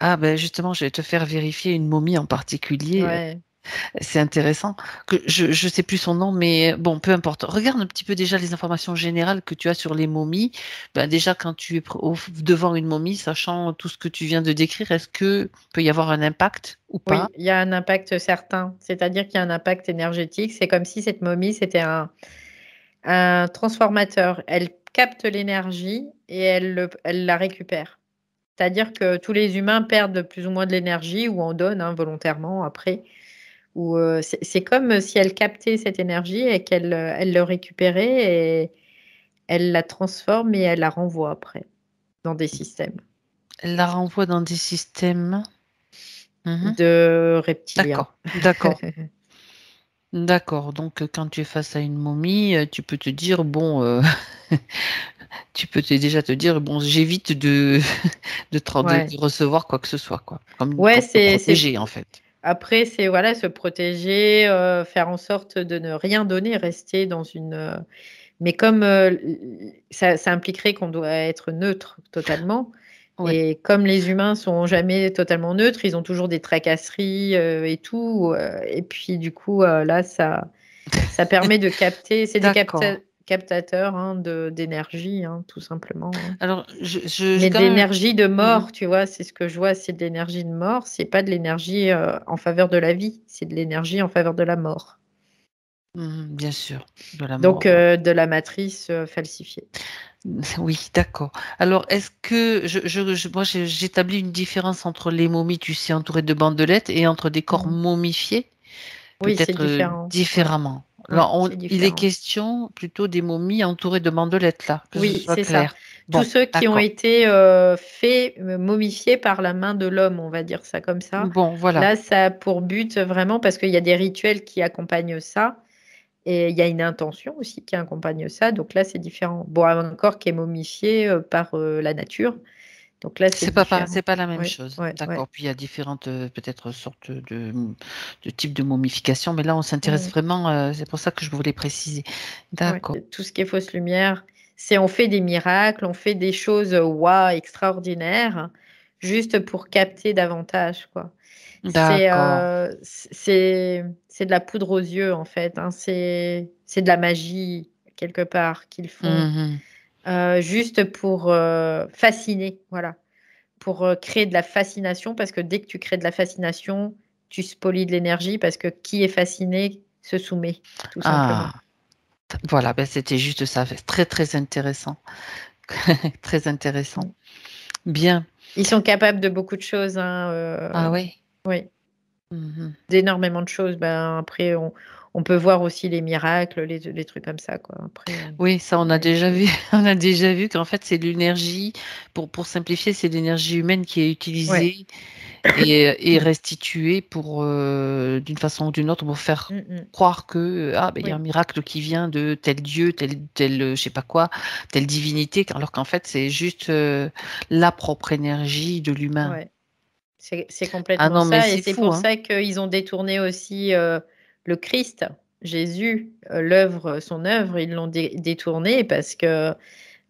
Ah ben, justement, je vais te faire vérifier une momie en particulier, Ouais. c'est intéressant, que je sais plus son nom, mais bon, peu importe. Regarde un petit peu déjà les informations générales que tu as sur les momies. Ben, déjà, quand tu es devant une momie, sachant tout ce que tu viens de décrire, est-ce que peut y avoir un impact ou pas? Oui, il y a un impact certain. C'est-à-dire qu'il y a un impact énergétique. C'est comme si cette momie, c'était un transformateur. Elle capte l'énergie et elle la récupère. C'est-à-dire que tous les humains perdent plus ou moins de l'énergie ou en donnent, hein, volontairement après. Ou, c'est comme si elle captait cette énergie et elle le récupérait et elle la transforme et elle la renvoie après dans des systèmes Elle la renvoie dans des systèmes. Mmh. de reptiliens. D'accord, d'accord, d'accord. Donc, quand tu es face à une momie, tu peux te dire: «Bon, tu peux déjà te dire: «Bon, j'évite de Ouais. de recevoir quoi que ce soit», quoi. Comme Ouais, pour te c'est protéger, en fait. après c'est voilà, se protéger, faire en sorte de ne rien donner, rester dans une, mais comme, ça impliquerait qu'on doit être neutre totalement Oui. et comme les humains sont jamais totalement neutres, ils ont toujours des tracasseries, et tout, et puis du coup, là, ça permet de capter, c'est des D'accord. captateurs, hein, d'énergie, hein, tout simplement, hein. Alors j'ai Mais quand même d'énergie de mmh mort, tu vois? C'est ce que je vois, c'est de l'énergie de mort, c'est pas de l'énergie, en faveur de la vie, c'est de l'énergie en faveur de la mort. bien sûr, de la Donc, mort, ouais. de la matrice, falsifiée. Oui, d'accord. Alors est-ce que moi j'établis une différence entre les momies, tu sais, entourées de bandelettes et entre des corps Mmh. momifiés? Oui, c'est Peut-être, différent. Ouais, différemment. ouais, Alors c'est il est différent. question plutôt des momies entourées de bandelettes là, que ce Oui, soit c'est ça. clair. Tous Bon, ceux qui ont d'accord. été, faits, momifiés par la main de l'homme, on va dire ça comme ça. Bon, voilà. Là, ça a pour but vraiment parce qu'il y a des rituels qui accompagnent ça, Et il y a une intention aussi qui accompagne ça. Donc là, c'est différent. Bon, un corps qui est momifié par la nature. Donc là, c'est différent. C'est pas la même Ouais, chose. ouais, ouais. D'accord. Puis il y a différentes peut-être sortes de types de momification, mais là on s'intéresse Mm. vraiment, c'est pour ça que je voulais préciser. Ouais. D'accord. Tout ce qui est fausse lumière, on fait des miracles, on fait des choses waouh, extraordinaires, juste pour capter davantage, quoi. D'accord. C'est de la poudre aux yeux, en fait, hein. C'est de la magie, quelque part, qu'ils font, Mhm. juste pour fasciner, voilà. Pour créer de la fascination, parce que dès que tu crées de la fascination, tu spolies de l'énergie, parce que qui est fasciné se soumet, tout simplement. Ah, voilà, ben, c'était juste ça. Très, très intéressant. Très intéressant. Mm. Bien. Ils sont capables de beaucoup de choses, hein, Ah oui. oui, Mhm. d'énormément de choses. Ben, après, on peut voir aussi les miracles, les trucs comme ça, quoi. Après, Oui, ça c'est on la a même déjà chose. vu. On a déjà vu qu'en fait c'est l'énergie, pour simplifier, c'est l'énergie humaine qui est Ouais. utilisée et restituée pour d'une façon ou d'une autre pour faire Mm, mm. croire que ah ben il y a un Oui, miracle qui vient de tel dieu, tel je sais pas quoi, telle divinité, alors qu'en fait c'est juste la propre énergie de l'humain. ouais. C'est Ah complètement non mais ça. Et c'est c'est fou pour hein. ça qu'ils ont détourné aussi le Christ, Jésus, l'œuvre, son œuvre, ils l'ont détourné parce que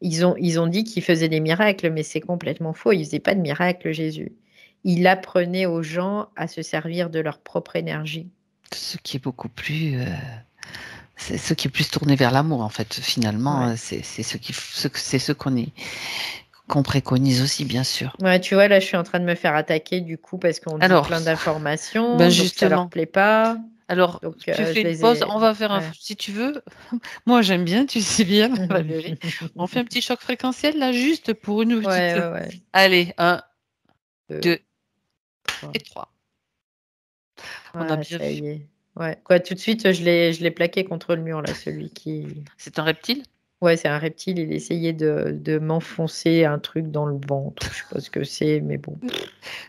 ils ont dit qu'il faisait des miracles, mais c'est complètement faux. Il faisait pas de miracles, Jésus. Il apprenait aux gens à se servir de leur propre énergie. Ce qui est beaucoup plus c'est ce qui est plus tourné vers l'amour en fait finalement Ouais. c'est c'est ce qu'on préconise aussi bien sûr. Ouais, tu vois, là, je suis en train de me faire attaquer du coup parce qu'on dit Alors plein ben d'informations, donc ça leur justement, plaît pas. alors Donc tu je fais une les pause, ai. on va faire un Ouais. si tu veux. Moi j'aime bien, tu sais bien Valérie. On fait un petit choc fréquentiel là juste pour une Ouais, petite. ouais, ouais. Allez, un, Deux, 2 trois. et 3. On a Ah, bien ça vu. y est. Ouais. Quoi, tout de suite, je l'ai plaqué contre le mur là, celui qui. C'est un reptile? Ouais, c'est un reptile. Il essayait de m'enfoncer un truc dans le ventre. Je sais pas ce que c'est, mais bon.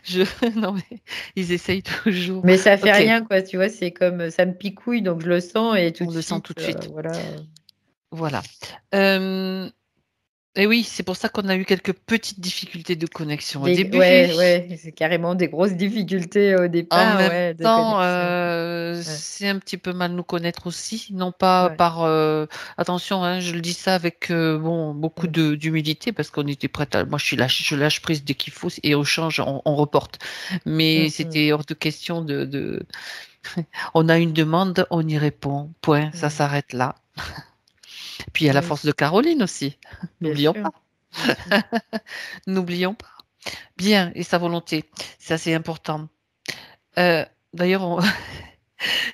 Je non mais ils essayent toujours. Mais ça fait OK, rien, quoi. Tu vois, c'est comme ça me picouille, donc je le sens et tout on de le sent suite, tout de suite. voilà. Voilà. Euh, et oui, c'est pour ça qu'on a eu quelques petites difficultés de connexion au début. Ouais, ouais, c'est carrément des grosses difficultés au En départ, même ouais, de temps, connexion. Ouais, c'est un petit peu mal nous connaître aussi, non pas ouais. par attention, hein, je le dis ça avec bon beaucoup Mm, d'humilité parce qu'on était prête à. Moi, je lâche prise dès qu'il faut et au change, on reporte. Mais mm, mm, c'était hors de question On a une demande, on y répond. Point. Ça mm. s'arrête là. Puis il y a la Oui, force de Caroline aussi. bien N'oublions pas. sûr, bien sûr. N'oublions pas. Bien, et sa volonté, c'est assez important. Euh, D'ailleurs,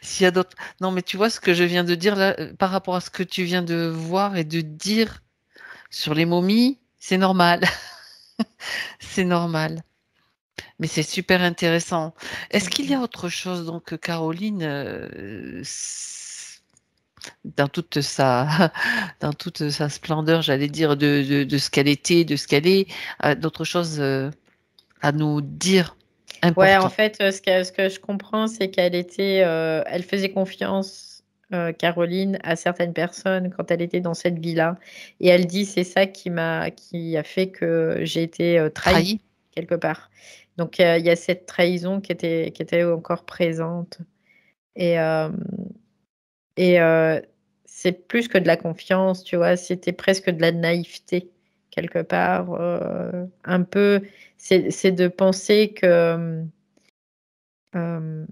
s'il y a d'autres. Non, mais tu vois ce que je viens de dire là, par rapport à ce que tu viens de voir et de dire sur les momies, c'est normal. C'est normal. Mais c'est super intéressant. Est-ce Mm, qu'il y mm. a autre chose, donc, que Caroline, dans toute sa, dans toute sa splendeur, j'allais dire, de ce qu'elle était, de ce qu'elle est, d'autres choses à nous dire Ouais, en important. fait, ce que je comprends, c'est elle faisait confiance, Caroline, à certaines personnes quand elle était dans cette vie-là. Et elle dit, c'est ça qui a fait que j'ai été trahie Trahi? quelque part. Donc il y a cette trahison qui était encore présente. Et, et c'est plus que de la confiance, tu vois, c'était presque de la naïveté quelque part. Un peu, c'est de penser que euh,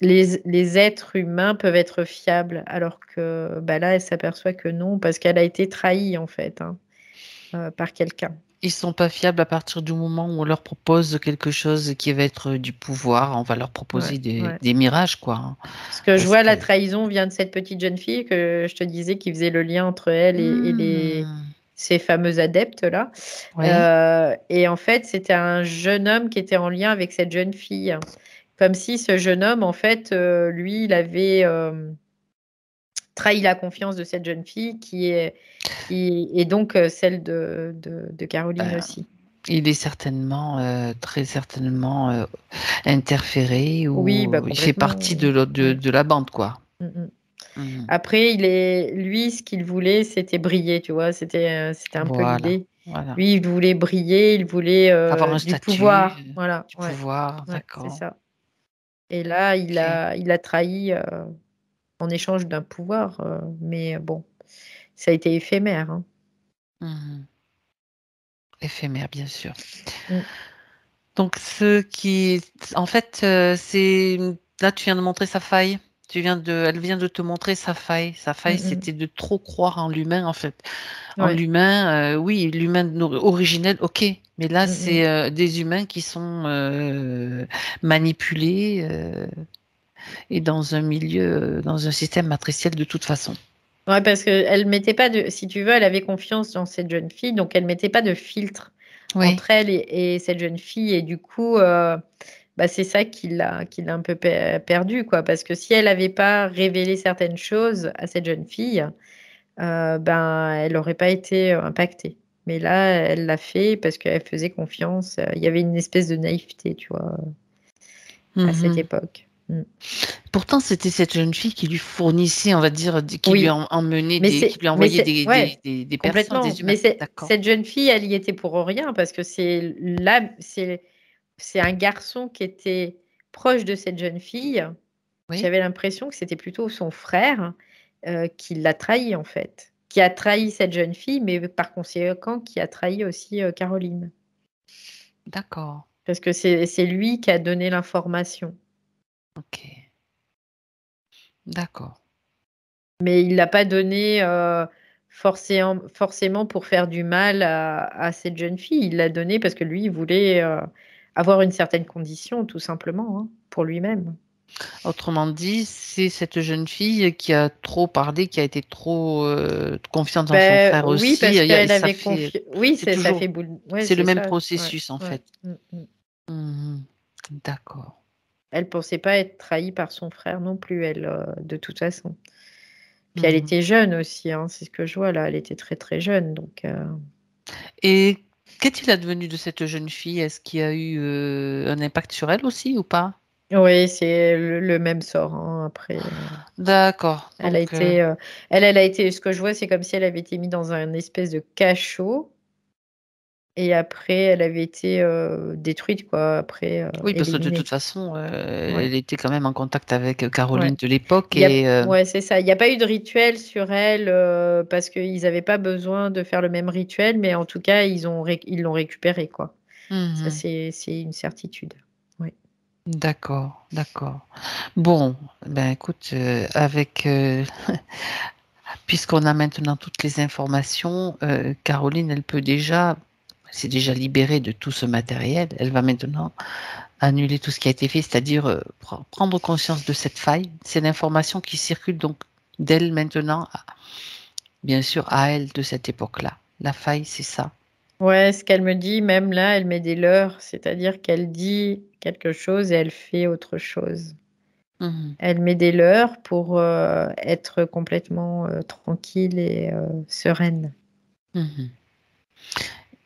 les êtres humains peuvent être fiables, alors que bah là, elle s'aperçoit que non, parce qu'elle a été trahie en fait, hein, par quelqu'un. Ils sont pas fiables à partir du moment où on leur propose quelque chose qui va être du pouvoir. On va leur Ouais, proposer ouais. des mirages, quoi, hein. Parce que je Parce vois que. la trahison vient de cette petite jeune fille que je te disais qui faisait le lien entre elle Hmm. ces fameux adeptes là. Oui. Et en fait, c'était un jeune homme qui était en lien avec cette jeune fille. Comme si ce jeune homme, en fait, lui, il avait trahi la confiance de cette jeune fille qui est donc celle de Caroline Ben, aussi. il est certainement, très certainement interféré Oui, bah ou il fait complètement. partie Oui. de la bande, quoi. Mm, mm. Mhm. Après, lui, ce qu'il voulait, c'était briller, tu vois. C'était un peu Voilà, l'idée. voilà. Lui, il voulait briller, il voulait Avoir un du statut, pouvoir. Voilà, du ouais, pouvoir, ouais, c'est d'accord. ça. Et là, Ok. il a trahi en échange d'un pouvoir, mais bon, ça a été éphémère, hein. Mhm. Éphémère, bien sûr. Mm, Donc, en fait, c'est là, tu viens de montrer sa faille. Elle vient de te montrer sa faille. Sa mm, faille, mm. c'était de trop croire en l'humain, en fait. En Ouais, l'humain, oui, l'humain originel, ok. Mais là, mm, mm. c'est des humains qui sont manipulés et dans un milieu, dans un système matriciel de toute façon. Ouais, parce que elle mettait pas de, si tu veux, elle avait confiance dans cette jeune fille, donc elle mettait pas de filtre Oui, entre elle et cette jeune fille, et du coup, bah, c'est ça qui l'a un peu perdu, quoi, parce que si elle n'avait pas révélé certaines choses à cette jeune fille, ben, elle n'aurait pas été impactée. Mais là, elle l'a fait parce qu'elle faisait confiance. Il y avait une espèce de naïveté, tu vois, à cette mhm. époque. Mm. Pourtant, c'était cette jeune fille qui lui fournissait, on va dire, qui lui Oui, emmenait qui lui mais envoyait c'est, ouais, des personnes, complètement. des humains. Mais D'accord. cette jeune fille, elle y était pour rien parce que c'est un garçon qui était proche de cette jeune fille. Oui, J'avais l'impression que c'était plutôt son frère qui l'a trahi en fait, qui a trahi cette jeune fille, mais par conséquent qui a trahi aussi Caroline, d'accord. parce que c'est lui qui a donné l'information. Ok, d'accord. Mais il l'a pas donné forcément pour faire du mal à cette jeune fille. Il l'a donné parce que lui, il voulait avoir une certaine condition, tout simplement, hein, pour lui-même. Autrement dit, c'est cette jeune fille qui a trop parlé, qui a été trop confiante en son Ben, frère oui, aussi. parce qu'elle Ça avait fait, confié. Oui, c'est ça toujours, fait boule. Ouais, c'est le c'est même ça. Ouais, processus en ouais. fait. Mm, mm. Mhm. D'accord. Elle pensait pas être trahie par son frère non plus, elle, de toute façon. Puis elle Mhm. était jeune aussi, hein, c'est ce que je vois là. Elle était très très jeune, donc. Et qu'est-il advenu de cette jeune fille? Est-ce qu'il y a eu un impact sur elle aussi ou pas? Oui, c'est le même sort, hein, après. D'accord. Elle a Donc, été, elle a été, ce que je vois, c'est comme si elle avait été mise dans un espèce de cachot et après elle avait été détruite, quoi, après oui, parce que de toute éliminée. façon, Ouais, elle était quand même en contact avec ouais. Caroline de l'époque et Ouais, c'est ça. Il n'y a pas eu de rituel sur elle parce qu'ils n'avaient pas besoin de faire le même rituel, mais en tout cas, ils l'ont récupéré, quoi. Ça, mhm. c'est une certitude. Ouais. D'accord, d'accord. Bon, ben écoute, puisqu'on a maintenant toutes les informations, Caroline, elle s'est déjà libérée de tout ce matériel. Elle va maintenant annuler tout ce qui a été fait, c'est-à-dire prendre conscience de cette faille. C'est l'information qui circule donc d'elle maintenant, bien sûr, à elle de cette époque-là. La faille, c'est ça. Ouais, ce qu'elle me dit, même là, elle met des leurres, c'est-à-dire qu'elle dit quelque chose et elle fait autre chose. Mhm, Elle met des leurres pour être complètement tranquille et sereine. mhm.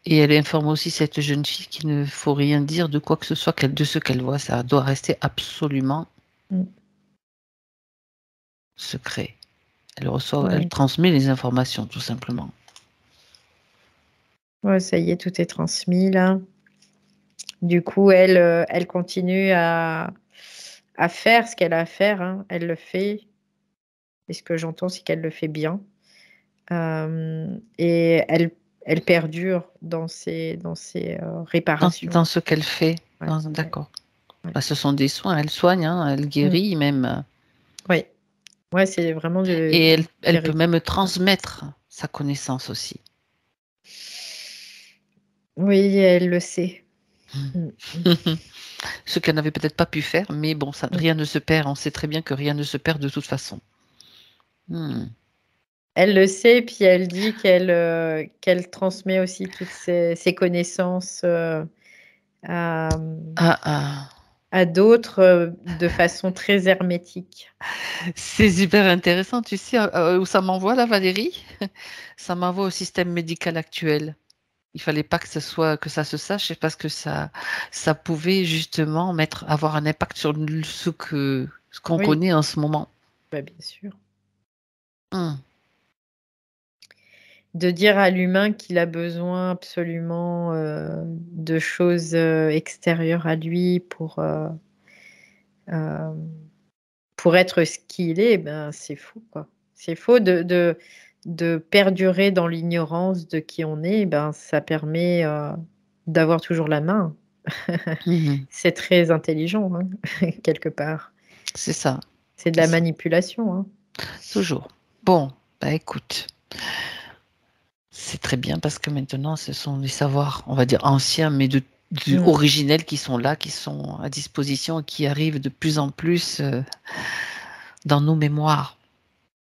Et elle informe aussi cette jeune fille qu'il ne faut rien dire de quoi que ce soit de ce qu'elle voit. Ça doit rester absolument Mm. secret. Elle Ouais. transmet les informations, tout simplement. Ouais, ça y est, tout est transmis là. Du coup, elle continue à faire ce qu'elle a à faire, hein. Elle le fait. Et ce que j'entends, c'est qu'elle le fait bien. Et elle perdure dans ses réparations. Dans ce qu'elle fait. Ouais, ouais, D'accord. ouais. Bah, ce sont des soins. Elle soigne, hein, elle Mm. guérit même. Ouais, ouais, c'est vraiment Et du elle peut guéri. même Ouais. transmettre sa connaissance aussi. Oui, elle le sait. Mm, mm, Ce qu'elle n'avait peut-être pas pu faire, mais bon, mm. rien ne se perd. On sait très bien que rien ne se perd de toute façon. Hmm. Elle le sait, puis elle dit qu'elle transmet aussi toutes ses connaissances à, Ah, ah. à d'autres de façon très hermétique. C'est super intéressant, tu sais, où ça m'envoie là, Valérie? Ça m'envoie au système médical actuel. Il fallait pas que que ça se sache, parce que ça pouvait justement avoir un impact sur ce qu'on Oui, connaît en ce moment. bah, bien sûr. Mmh. De dire à l'humain qu'il a besoin absolument de choses extérieures à lui euh, pour être ce qu'il est, ben, c'est fou, quoi. C'est faux de perdurer dans l'ignorance de qui on est, ben, ça permet d'avoir toujours la main. Mmh. C'est très intelligent, hein, quelque part. C'est ça, C'est de la c'est manipulation, hein. toujours. Bon, bah écoute, c'est très bien parce que maintenant, ce sont des savoirs, on va dire anciens, mais Mm. originels qui sont là, qui sont à disposition et qui arrivent de plus en plus dans nos mémoires,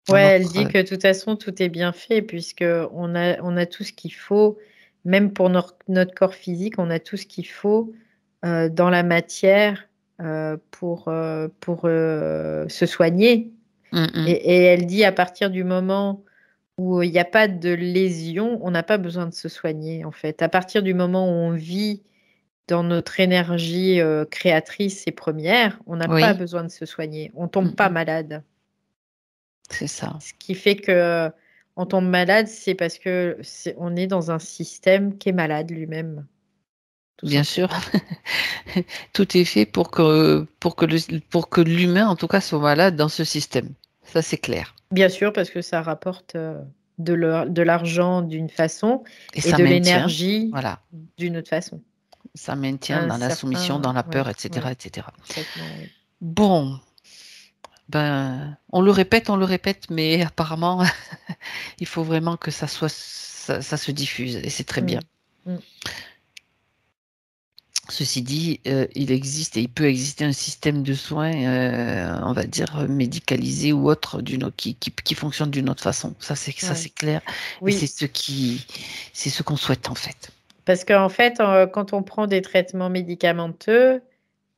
dans Ouais, elle notre... dit que de toute façon, tout est bien fait puisque on a tout ce qu'il faut, même pour notre corps physique, on a tout ce qu'il faut dans la matière pour se soigner. Mm, Et elle dit à partir du moment où il n'y a pas de lésion, on n'a pas besoin de se soigner en fait. À partir du moment où on vit dans notre énergie créatrice et première, on n'a pas oui, besoin de se soigner. On mm, tombe pas malade. c'est ça. Ce qui fait que on tombe malade, c'est parce que on est dans un système qui est malade lui-même, tout Bien sûr, simplement. tout est fait pour que l'humain, en tout cas, soit malade dans ce système. Ça, c'est clair. Bien sûr, parce que ça rapporte de l'argent d'une façon Et et ça de maintient, l'énergie voilà, d'une autre façon. ça maintient Un dans la soumission, dans certain, la oui, peur, etc., oui, etc. complètement, oui. Bon, ben, on le répète, mais apparemment, il faut vraiment que ça se diffuse, et c'est très bien. Mm, mm. Ceci dit, il existe et il peut exister un système de soins, on va dire médicalisé ou autre, qui fonctionne d'une autre façon. Ça Ouais. c'est clair, et Oui, c'est ce qu'on souhaite en fait. parce qu'en fait, quand on prend des traitements médicamenteux,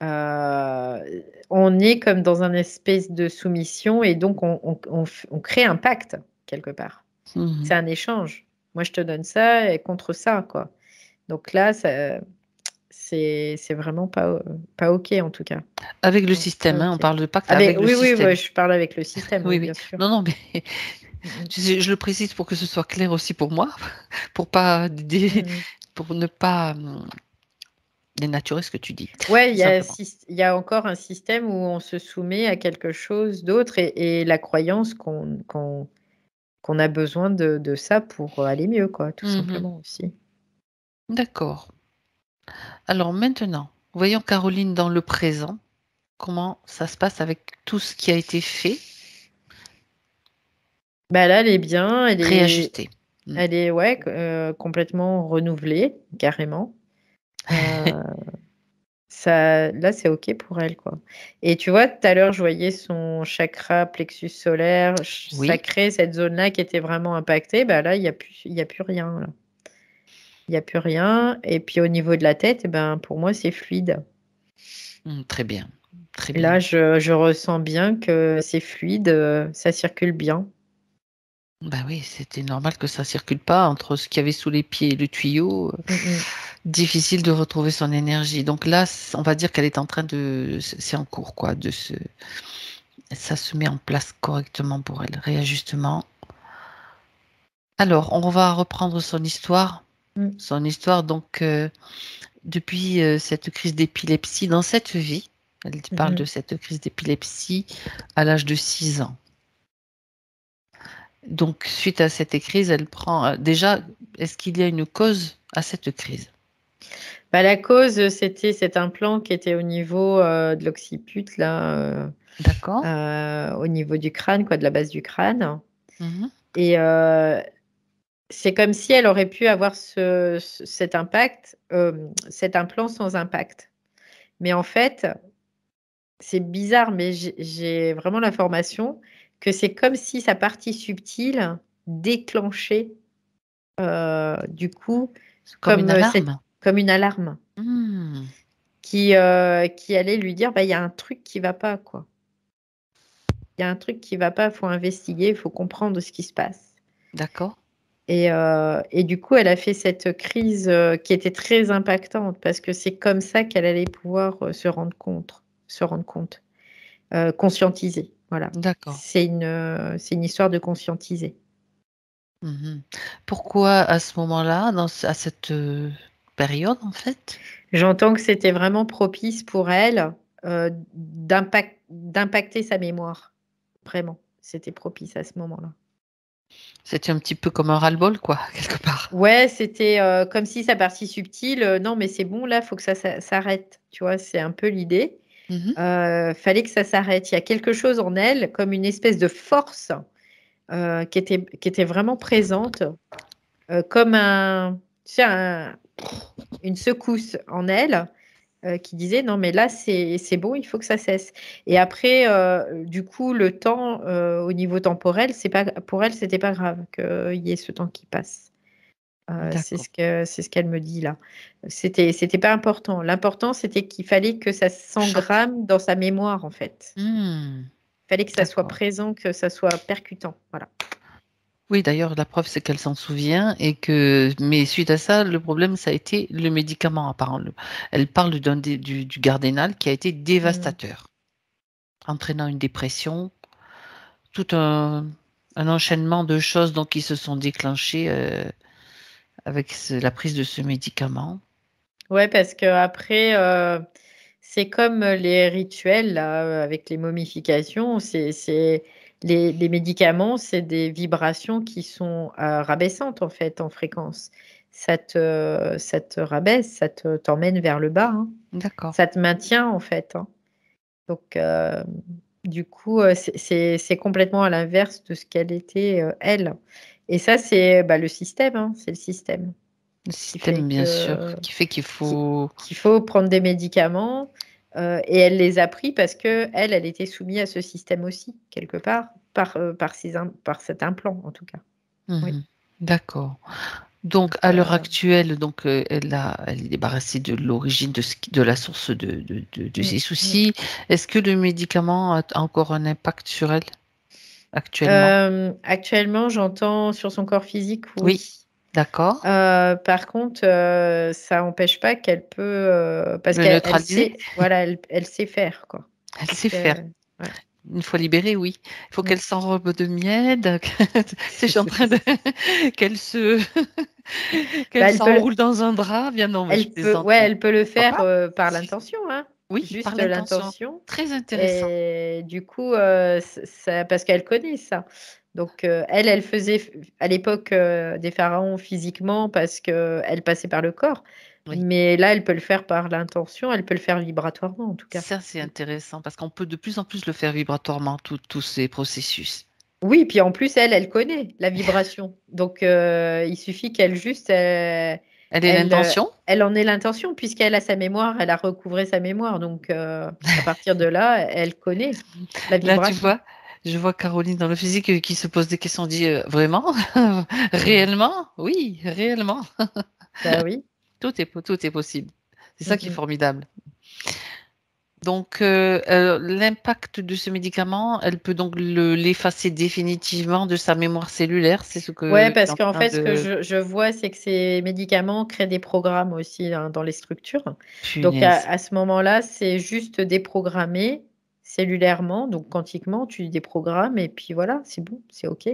on est comme dans un espèce de soumission et donc on crée un pacte quelque part. Mhm. C'est un échange. Moi, je te donne ça et contre ça, quoi. Donc là, c'est vraiment pas OK en tout cas. Avec le Non, c'est pas système, hein, on OK. parle de pacte avec le Oui, oui, ouais, système. je parle avec le système, oui, Oui, oui. bien sûr. Non, non, mais Mm, je le précise pour que ce soit clair aussi pour moi, pour pas mm, mm. pour ne pas dénaturer ce que tu dis, Ouais, tout simplement. il y a encore un système où on se soumet à quelque chose d'autre et la croyance qu'on a besoin de ça pour aller mieux, quoi, tout Mhm. simplement aussi. D'accord. Alors maintenant, voyons Caroline dans le présent. Comment ça se passe avec tout ce qui a été fait, Bah là, elle est bien, réajusté? Mm. elle est ouais, complètement renouvelée, carrément. Heu, Ça là, c'est OK pour elle, quoi. Et tu vois, tout à l'heure, je voyais son chakra plexus solaire Oui, sacré, cette zone-là qui était vraiment impactée. Bah là, il y a plus rien, là. Il y a plus rien et puis au niveau de la tête, eh ben, pour moi, c'est fluide. très bien, très bien. Là, je ressens bien que c'est fluide, ça circule bien. Bah oui, c'était normal que ça circule pas entre ce qu'il y avait sous les pieds et le tuyau. Mmh mh. Difficile de retrouver son énergie. Donc là, on va dire qu'elle est en train de, c'est en cours quoi, ça se met en place correctement pour elle. Réajustement. Alors, on va reprendre son histoire. Mmh. Son histoire, donc, depuis cette crise d'épilepsie, dans cette vie, elle Mmh parle de mh. cette crise d'épilepsie à l'âge de 6 ans. Donc, suite à cette crise, elle prend déjà, est-ce qu'il y a une cause à cette crise? Bah, la cause, c'était cet implant qui était au niveau, de l'occiput là, D'accord? au niveau du crâne quoi, de la base du crâne Mhm. et c'est comme si elle aurait pu avoir cet impact, cet implant sans impact. Mais en fait, c'est bizarre, mais j'ai vraiment l'information que c'est comme si sa partie subtile déclenchait, du coup, C'est comme une alarme. comme une alarme Hmm. qui allait lui dire: «Bah, il y a un truc qui va pas, quoi. Il y a un truc qui va pas, il faut investiguer, il faut comprendre ce qui se passe». D'accord? Et du coup, elle a fait cette crise, qui était très impactante parce que c'est comme ça qu'elle allait pouvoir, se rendre compte, conscientiser. Voilà. D'accord. C'est une histoire de conscientiser. Mhm. Pourquoi à ce moment-là, à cette période, en fait? J'entends que c'était vraiment propice pour elle, d'impacter sa mémoire. Vraiment, c'était propice à ce moment-là. C'était un petit peu comme un ras-le-bol, quoi, quelque part. Ouais, c'était, comme si sa partie subtile, «Non mais c'est bon là, faut que ça s'arrête». Tu vois? C'est un peu l'idée. Mhm. Fallait que ça s'arrête. Il y a quelque chose en elle, comme une espèce de force, qui était vraiment présente, comme tu sais, une secousse en elle, qui disait: «Non mais là, c'est bon, il faut que ça cesse» et après, du coup, le temps, au niveau temporel, c'est pas pour elle, c'était pas grave qu'il y ait ce temps qui passe. D'accord. C'est ce qu'elle me dit là. C'était pas important. L'important, c'était qu'il fallait que ça Choc. s'engramme dans sa mémoire, en fait. Hmm. Il fallait que ça soit D'accord. présent, que ça soit percutant, voilà. Oui, d'ailleurs, la preuve, c'est qu'elle s'en souvient mais suite à ça, le problème, ça a été le médicament, apparemment. Elle parle du Gardénal qui a été Mmh. dévastateur, entraînant une dépression, tout un enchaînement de choses donc qui se sont déclenchées avec la prise de ce médicament. Ouais, parce qu'après, c'est comme les rituels là, avec les momifications, c'est les médicaments, c'est des vibrations qui sont, rabaissantes en fait, en fréquence. Ça te rabaisse, t'emmène vers le bas, hein. D'accord. Ça te maintient en fait, hein. Donc du coup, c'est complètement à l'inverse de ce qu'elle était, elle et ça, c'est, bah, le système, hein, c'est le système Le qui fait système, bien sûr, que qui fait qu'il qui faut. qu'il faut prendre des médicaments, et elle les a pris parce qu'elle, elle était soumise à ce système aussi, quelque part, par cet implant, en tout cas. Oui. Mhm. D'accord. Donc, Donc à l'heure actuelle, donc, elle est débarrassée de l'origine de la source de mmh, ses mmh. soucis. Est-ce que le médicament a encore un impact sur elle actuellement? Actuellement, j'entends sur son corps physique, Oui, oui. d'accord. Par contre, ça empêche pas qu'elle peut, parce Le qu'elle neutraliser? sait, voilà, elle sait faire, quoi. Elle Donc sait faire. ouais. Une fois libérée, oui. Il faut Mmh. qu'elle s'enrobe de miel. Tu sais, je suis en train de qu'elle se Bah, qu'elle s'enroule dans un drap. Bien non, mais je plaisante, ouais, mais elle peut le pourquoi faire, pas? par l'intention, hein. Oui, par Juste l'intention. l'intention Très intéressant. et du coup, ça parce qu'elle connaît ça. Donc, elle faisait à l'époque, des pharaons physiquement parce qu'elle passait par le corps. Oui. Mais là, elle peut le faire par l'intention, elle peut le faire vibratoirement, en tout cas. Ça, c'est Mmh. intéressant parce qu'on peut de plus en plus le faire vibratoirement, tous ces processus. Oui, puis en plus, elle connaît la vibration. Donc, il suffit qu'elle juste, Elle est l'intention? elle en ait l'intention puisqu'elle a sa mémoire, elle a recouvré sa mémoire. Donc, à partir de là, elle connaît la Là, tu vibration. vois, je vois Caroline dans le physique qui se pose des questions, dit vraiment? Mmh. Réellement? Oui, réellement. Bah oui. Tout est possible. C'est ça Mmh qui est mh. formidable. Donc, l'impact de ce médicament, elle peut donc l'effacer définitivement de sa mémoire cellulaire, c'est ce que Ouais, tu es parce en qu'en train fait, ce que de. je vois, c'est que ces médicaments créent des programmes aussi, hein, dans les structures. Donc à Punaise. ce moment-là, c'est juste déprogrammer cellulairement, donc quantiquement, tu déprogrammes et puis voilà, c'est bon, c'est OK.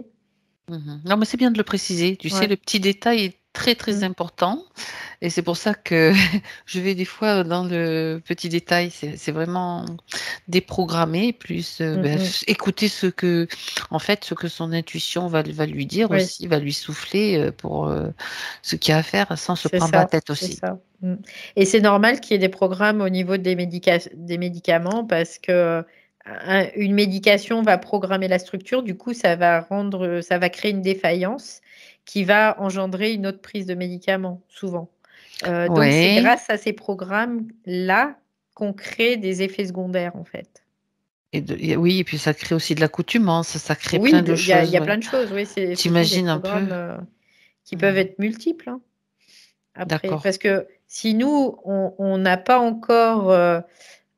Mhm. Non, mais c'est bien de le préciser. Tu sais, Ouais. le petit détail est très, très Mmh. important. Et c'est pour ça que je vais des fois dans le petit détail. C'est vraiment déprogrammer, plus Mmh mh. écouter en fait, ce que son intuition va lui dire Oui, aussi, va lui souffler pour ce qu'il y a à faire sans se c'est prendre la ça, tête c'est aussi. ça. Mmh et c'est normal qu'il y ait des programmes au niveau des médicaments parce que, une médication va programmer la structure, du coup, ça va créer une défaillance qui va engendrer une autre prise de médicament, souvent. Donc c'est Oui. grâce à ces programmes-là qu'on crée des effets secondaires, en fait. Oui, et puis ça crée aussi de l'accoutumance, ça crée Oui, plein de il choses. y a Ouais. plein de choses, oui, ce sont des T'imagines un peu? programmes, qui peuvent Mhm. être multiples, hein. Après, D'accord. parce que si nous, on n'a pas encore,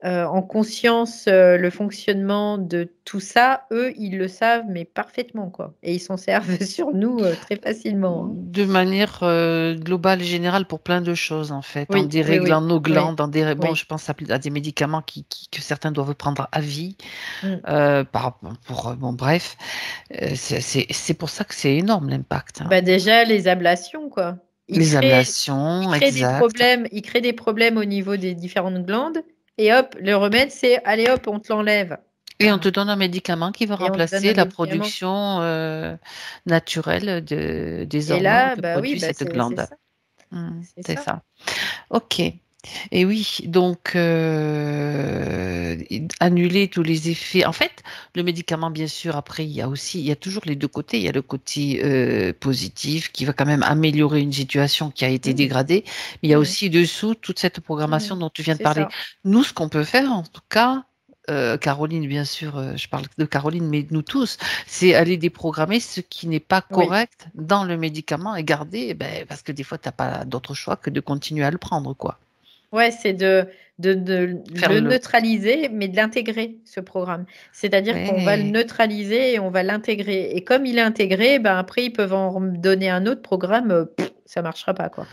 en conscience le fonctionnement de tout ça, eux, ils le savent, mais parfaitement, quoi. Et ils s'en servent sur nous très facilement. Hein. De manière globale et générale pour plein de choses, en fait, en Oui, oui, déréglant oui, nos oui, glandes, bon, oui. je pense à des médicaments que certains doivent prendre à vie, Mm. bon, bref, c'est pour ça que c'est énorme l'impact. Hein. Bah déjà, les ablations, quoi. Les ablations, exact. Ils créent des problèmes au niveau des différentes glandes, et hop, le remède, c'est, allez hop, on te l'enlève. Et on te donne un médicament qui va Et on te donne un remplacer la médicament. production naturelle des Et hormones là, que bah oui, produit bah cette c'est glande. ça. C'est C'est ça. ça. Ok. Et oui, donc annuler tous les effets. En fait, le médicament, bien sûr, après, il y a toujours les deux côtés. Il y a le côté positif qui va quand même améliorer une situation qui a été Mm, dégradée. Mais il y a mm, aussi dessous toute cette programmation mm. dont tu viens de C'est parler. ça. Nous, ce qu'on peut faire, en tout cas, Caroline, bien sûr, je parle de Caroline, mais nous tous, c'est aller déprogrammer ce qui n'est pas Oui. correct dans le médicament et garder, parce que des fois, tu n'as pas d'autre choix que de continuer à le prendre, quoi. Ouais, c'est de Faire le neutraliser, mais de l'intégrer, ce programme. C'est-à-dire qu'on va le ouais, neutraliser et on va l'intégrer. Et comme il est intégré, ben après, ils peuvent en donner un autre programme, ça marchera pas, quoi.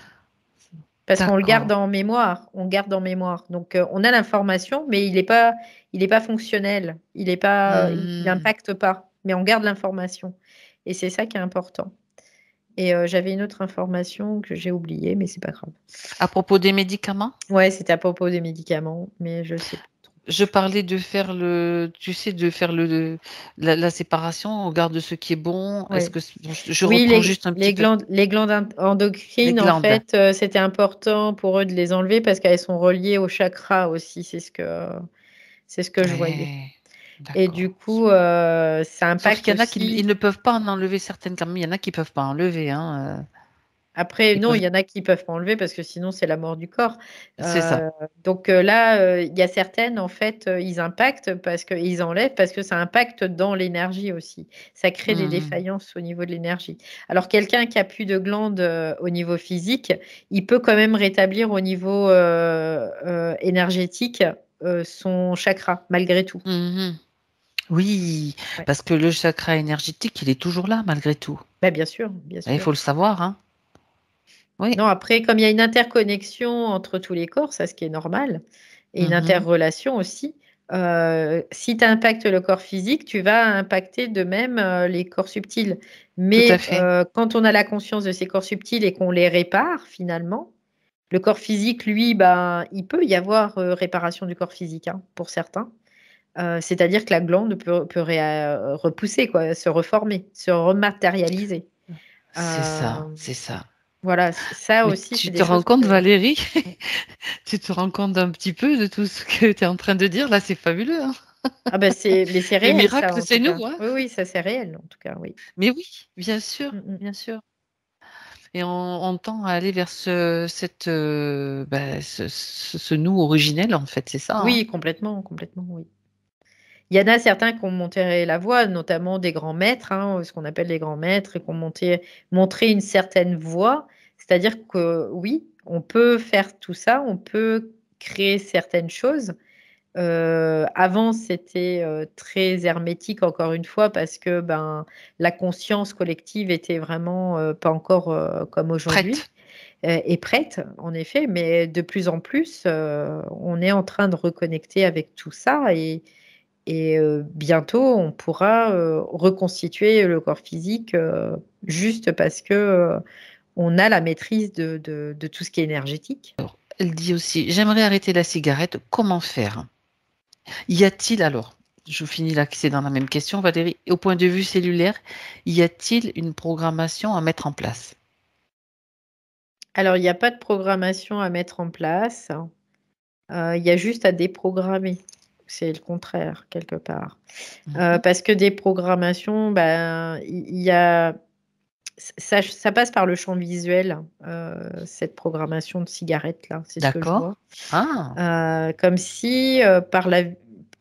Parce qu'on le garde d'accord. en mémoire. On garde en mémoire. Donc, on a l'information, mais il est pas fonctionnel. Il Hmm. n'impacte pas. Mais on garde l'information. Et c'est ça qui est important. Et j'avais une autre information que j'ai oubliée, mais c'est pas grave. À propos des médicaments, Ouais, c'était à propos des médicaments, mais je sais plus trop. je parlais de faire tu sais, de faire la séparation, on garde ce qui est bon. Est-ce Ouais. que je Oui, reprends juste un petit peu les glandes les endocrines, en glandes? fait, c'était important pour eux de les enlever parce qu'elles sont reliées au chakra aussi. C'est ce que je voyais. Ouais, Et du d'accord. coup, ça Sauf impacte qu'il y en a qui aussi. ils ne peuvent pas en enlever certaines, quand même. Il y en a qui peuvent pas enlever, hein. Après, Ils non, il peuvent, y en a qui peuvent pas enlever parce que sinon c'est la mort du corps. c'est ça. Donc là, il y a certaines, en fait, ils impactent parce qu'ils enlèvent parce que ça impacte dans l'énergie aussi. Ça crée des Mhm. défaillances au niveau de l'énergie. Alors quelqu'un qui a plus de glandes au niveau physique, il peut quand même rétablir au niveau énergétique son chakra malgré tout. Mhm. Oui, Ouais. parce que le chakra énergétique, il est toujours là malgré tout. Bah, bien sûr, bien Et il sûr. faut le savoir, hein. Oui. Non, après, comme il y a une interconnexion entre tous les corps, ça, ce qui est normal, et une Mhm. interrelation aussi, si tu impactes le corps physique, tu vas impacter de même les corps subtils. Tout à Mais fait. quand on a la conscience de ces corps subtils et qu'on les répare finalement, le corps physique, lui, ben, il peut y avoir réparation du corps physique hein, pour certains. C'est-à-dire que la glande peut repousser, quoi, se reformer, se rematérialiser. C'est Euh, ça, c'est ça. voilà, ça Mais aussi, tu c'est te des rends choses compte, que... Valérie? Tu te rends compte un petit peu de tout ce que tu es en train de dire? Là, c'est fabuleux, hein. Ah bah mais c'est Le réel ça miracle, en tout c'est cas. nous, hein. Oui, oui, ça c'est réel en tout cas, oui. Mais oui, bien sûr, Mm, mm. bien sûr. Et on tend à aller vers ce nous originel, en fait, c'est ça, hein. Oui, complètement, complètement, oui. Il y en a certains qui ont monté la voie, notamment des grands maîtres, hein, ce qu'on appelle les grands maîtres, et qui ont montré une certaine voie. C'est-à-dire que oui, on peut faire tout ça, on peut créer certaines choses. Avant, c'était très hermétique, encore une fois, parce que ben, la conscience collective était vraiment pas encore comme aujourd'hui. Prête. Est prête, en effet, mais de plus en plus, on est en train de reconnecter avec tout ça et bientôt, on pourra reconstituer le corps physique juste parce que on a la maîtrise de tout ce qui est énergétique. Elle dit aussi, j'aimerais arrêter la cigarette, comment faire? Y a-t-il alors, je finis là, c'est dans la même question, Valérie, au point de vue cellulaire, y a-t-il une programmation à mettre en place? Alors, il n'y a pas de programmation à mettre en place, il y a juste à déprogrammer. C'est le contraire, quelque part. Mhm. Parce que des programmations, ben, il y a ça passe par le champ visuel, cette programmation de cigarette-là, c'est ce que je D'accord. vois. Ah. Comme si,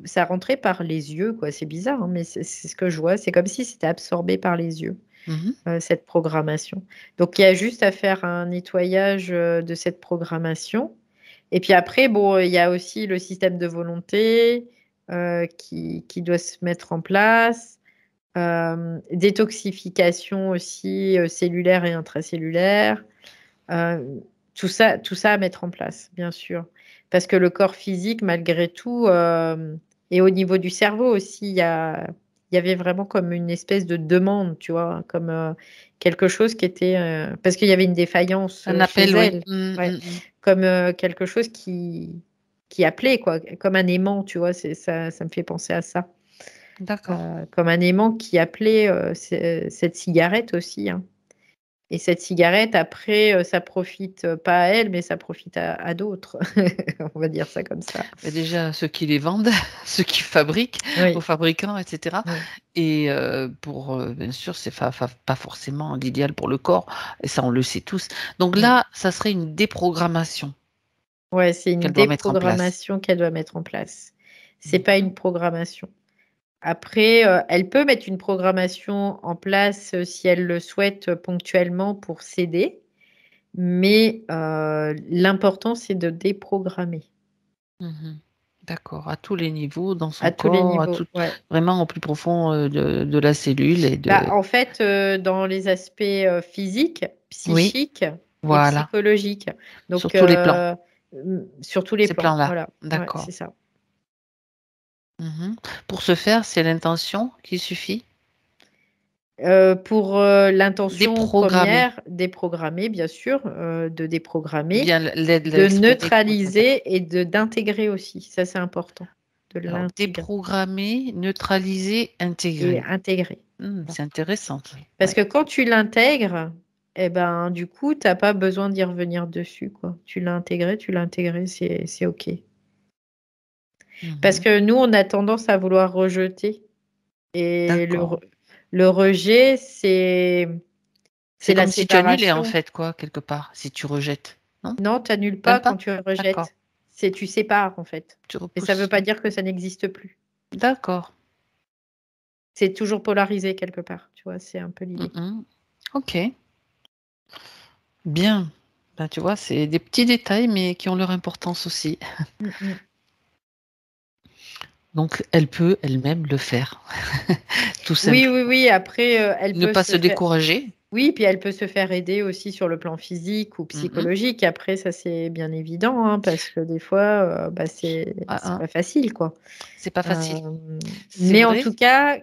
ça rentrait par les yeux, quoi. C'est bizarre, hein, mais c'est ce que je vois. C'est comme si c'était absorbé par les yeux, Mhm. cette programmation. Donc il y a juste à faire un nettoyage, de cette programmation Et puis après, bon, il y a aussi le système de volonté qui doit se mettre en place. Détoxification aussi cellulaire et intracellulaire. Tout ça à mettre en place, bien sûr. Parce que le corps physique, malgré tout, et au niveau du cerveau aussi, il y avait vraiment comme une espèce de demande, tu vois, comme quelque chose qui était... parce qu'il y avait une défaillance Un chez appel, oui. elle, ouais, comme quelque chose qui appelait, quoi, comme un aimant, tu vois, ça me fait penser à ça. D'accord. Comme un aimant qui appelait cette cigarette aussi, hein. Et cette cigarette, après, ça profite pas à elle, mais ça profite à d'autres. On va dire ça comme ça. Mais déjà, ceux qui les vendent, ceux qui fabriquent, aux Oui, fabricants, etc. oui. Et bien sûr, c'est pas forcément l'idéal pour le corps, et ça, on le sait tous. Donc là, ça serait une déprogrammation Ouais, c'est une qu'elle doit mettre en place. déprogrammation qu'elle doit mettre en place. C'est pas D'accord. une programmation. Après, elle peut mettre une programmation en place si elle le souhaite ponctuellement pour s'aider, mais l'important, c'est de déprogrammer Mhm. D'accord, à tous les niveaux, dans son à tous les corps, niveaux. Ouais. vraiment au plus profond de la cellule et Bah, de. en fait, dans les aspects physiques, Oui, psychiques et voilà, psychologiques. sur Donc, tous les plans, sur tous les ces plans. plans-là. Voilà, ouais, D'accord. c'est ça. Mhm. Pour ce faire, c'est l'intention qui suffit. Pour l'intention Déprogrammer. première, déprogrammer, bien sûr, de Ou déprogrammer, bien l'aide de l'exprimer comment ça s'appelle. neutraliser et d'intégrer aussi. Ça, c'est important, de Alors, l'intégrer déprogrammer, neutraliser, et intégrer. intégrer. C'est intéressant, ça. Parce Ouais. que quand tu l'intègres, eh ben, du coup, tu n'as pas besoin d'y revenir dessus, quoi. Tu l'as intégré, c'est OK. Parce Mhm. que nous, on a tendance à vouloir rejeter. Et D'accord. le rejet, c'est C'est la comme si tu annulais, en séparation. fait, quoi, quelque part, si tu rejettes. Non? Non, tu n'annules pas Même quand pas? tu D'accord. rejettes. C'est tu sépares, en fait. Tu Mais ça ne veut repousses. pas dire que ça n'existe plus. D'accord. C'est toujours polarisé quelque part. Tu vois, c'est un peu l'idée. Mhm. Ok. Bien. Ben, tu vois, c'est des petits détails, mais qui ont leur importance aussi. Mm, mm. Donc, elle peut elle-même le faire, tout Oui, simplement. oui, oui. Après, elle Ne peut pas se se faire. décourager. Oui, puis elle peut se faire aider aussi sur le plan physique ou Mhm. psychologique. Après, ça, c'est bien évident, hein, parce que des fois, bah, Ah, c'est ah, pas facile, quoi. c'est pas facile. C'est Mais en vrai. tout cas,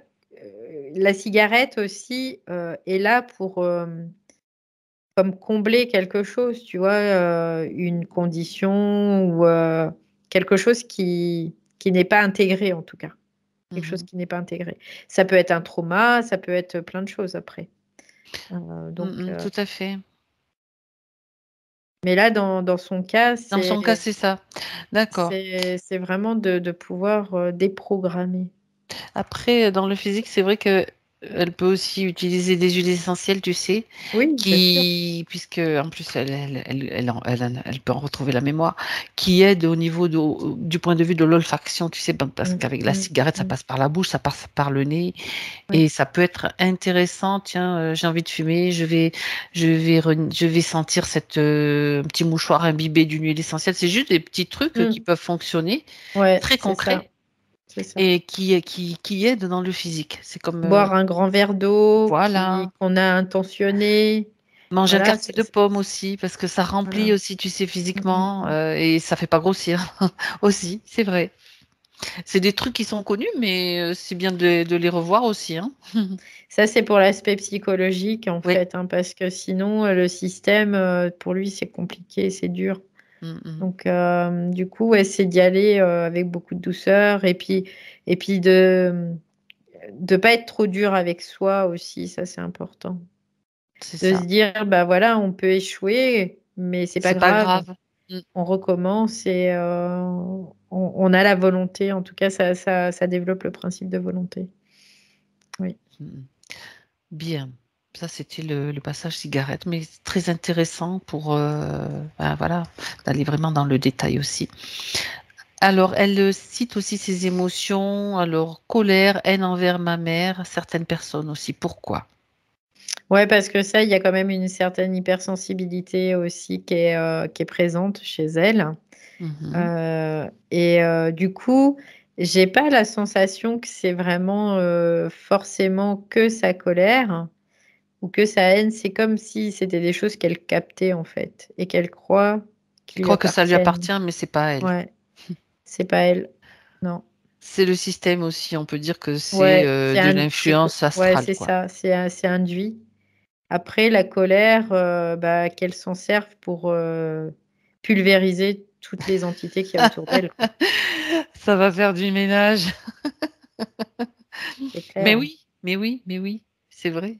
la cigarette aussi est là pour comme combler quelque chose, tu vois, une condition ou quelque chose qui n'est pas intégré en tout cas. Quelque chose Mhm. qui n'est pas intégré. Ça peut être un trauma, ça peut être plein de choses après. Donc, Mhm, tout à fait. mais là, dans son cas, Dans son cas, c'est ça. D'accord. c'est vraiment de pouvoir déprogrammer. Après, dans le physique, c'est vrai que elle peut aussi utiliser des huiles essentielles, tu sais, Oui, bien sûr. puisque en plus elle peut en retrouver la mémoire, qui aide au niveau du point de vue de l'olfaction, tu sais, ben, parce Mm, qu'avec la mm, cigarette, ça mm. passe par la bouche, ça passe par le nez, Oui. et ça peut être intéressant. Tiens, j'ai envie de fumer, je vais sentir cette petit mouchoir imbibé d'une huile essentielle. C'est juste des petits trucs qui Mm. peuvent fonctionner, Ouais, très c'est ça. concrets C'est ça. et qui aide dans le physique. C'est comme, Boire un grand verre d'eau voilà, qu'on a intentionné. manger un Voilà, quartier de pomme aussi, parce que ça remplit voilà. aussi, tu sais, Mm, mm, physiquement, mm. et ça fait pas grossir aussi, c'est vrai. C'est des trucs qui sont connus, mais c'est bien de les revoir aussi, hein. Ça, c'est pour l'aspect psychologique, en Oui. fait, hein, parce que sinon, le système, pour lui, c'est compliqué, c'est dur. Mm, mm. Donc, du coup, ouais, c'est d'y aller avec beaucoup de douceur et puis de pas être trop dur avec soi aussi, ça, c'est important. C'est De se ça. dire, bah voilà, on peut échouer, mais c'est pas C'est pas grave. grave. Mm, On recommence et on a la volonté. En tout cas, ça développe le principe de volonté. Oui. mm. Bien. Ça, c'était le passage cigarette, mais c'est très intéressant pour, ben voilà, d'aller vraiment dans le détail aussi. Alors, elle cite aussi ses émotions, alors colère, haine envers ma mère, certaines personnes aussi. Pourquoi? Ouais, parce que ça, il y a quand même une certaine hypersensibilité aussi qui est présente chez elle. Du coup, j'ai pas la sensation que c'est vraiment forcément que sa colère ou que sa haine. C'est comme si c'était des choses qu'elle captait en fait et qu'elle croit Je qui lui crois que ça lui appartiennent. appartient, mais c'est pas elle. Ouais, c'est pas elle. Non. C'est le système aussi, on peut dire que c'est Ouais, de l'influence ouais, astrale, c'est quoi. ça, c'est induit. Après, la colère, bah, qu'elle s'en serve pour pulvériser toutes les entités qu'il y a autour d'elle, quoi. Ça va faire du ménage. C'est clair. Mais oui, mais oui, c'est vrai.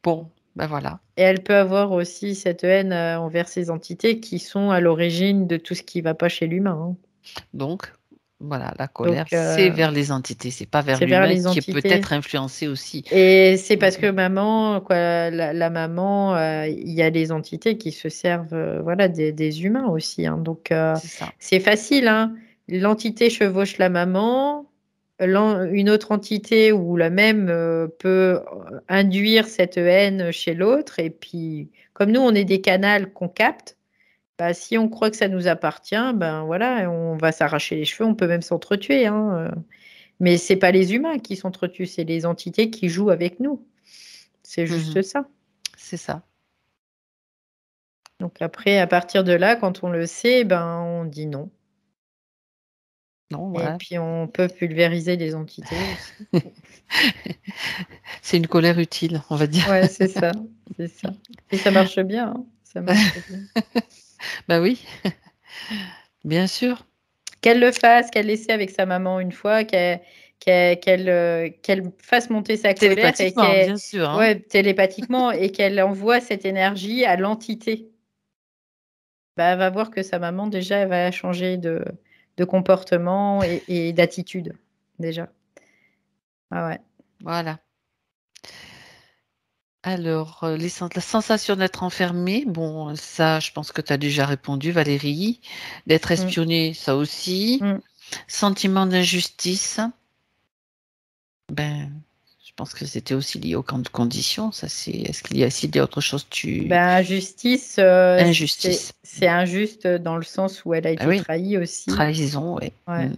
Bon, ben voilà. Et elle peut avoir aussi cette haine envers ces entités qui sont à l'origine de tout ce qui va pas chez l'humain, hein. Donc, voilà, la colère, Donc, c'est vers les entités, c'est pas vers c'est vers l'humain les qui est entités. peut-être influencé aussi. Et c'est parce Donc, que maman, quoi, la maman, il y a des entités qui se servent, voilà, des humains aussi, hein. Donc, c'est ça. c'est facile, hein. L'entité chevauche la maman, une autre entité ou la même peut induire cette haine chez l'autre. Et puis, comme nous, on est des canals qu'on capte, bah, si on croit que ça nous appartient, ben voilà, on va s'arracher les cheveux, on peut même s'entretuer, hein. Mais c'est pas les humains qui s'entretuent, c'est les entités qui jouent avec nous. C'est Mhm. juste ça. C'est ça. Donc après, à partir de là, quand on le sait, ben on dit non. Non, Et ouais. puis on peut pulvériser les entités aussi. C'est une colère utile, on va dire. Ouais, c'est ça, c'est ça. Et ça marche bien, hein, ça marche bien. Bah oui, bien sûr. Qu'elle le fasse, qu'elle l'essaie avec sa maman une fois, qu'elle fasse monter sa colère et Télépathiquement, bien sûr, hein. ouais, télépathiquement, et qu'elle envoie cette énergie à l'entité. Bah, elle va voir que sa maman déjà, elle va changer de comportement et d'attitude, déjà. Ah ouais. Voilà. Alors, la sensation d'être enfermé, bon, ça, je pense que tu as déjà répondu, Valérie. D'être Mmh. espionné, ça aussi. Mmh. Sentiment d'injustice, ben, je pense que c'était aussi lié aux camps de conditions. Ça, c'est. Est-ce qu'il y a s'il y a autre chose, Ben, justice, injustice. c'est injuste dans le sens où elle a Ah été oui, trahie aussi. trahison, oui. Ouais,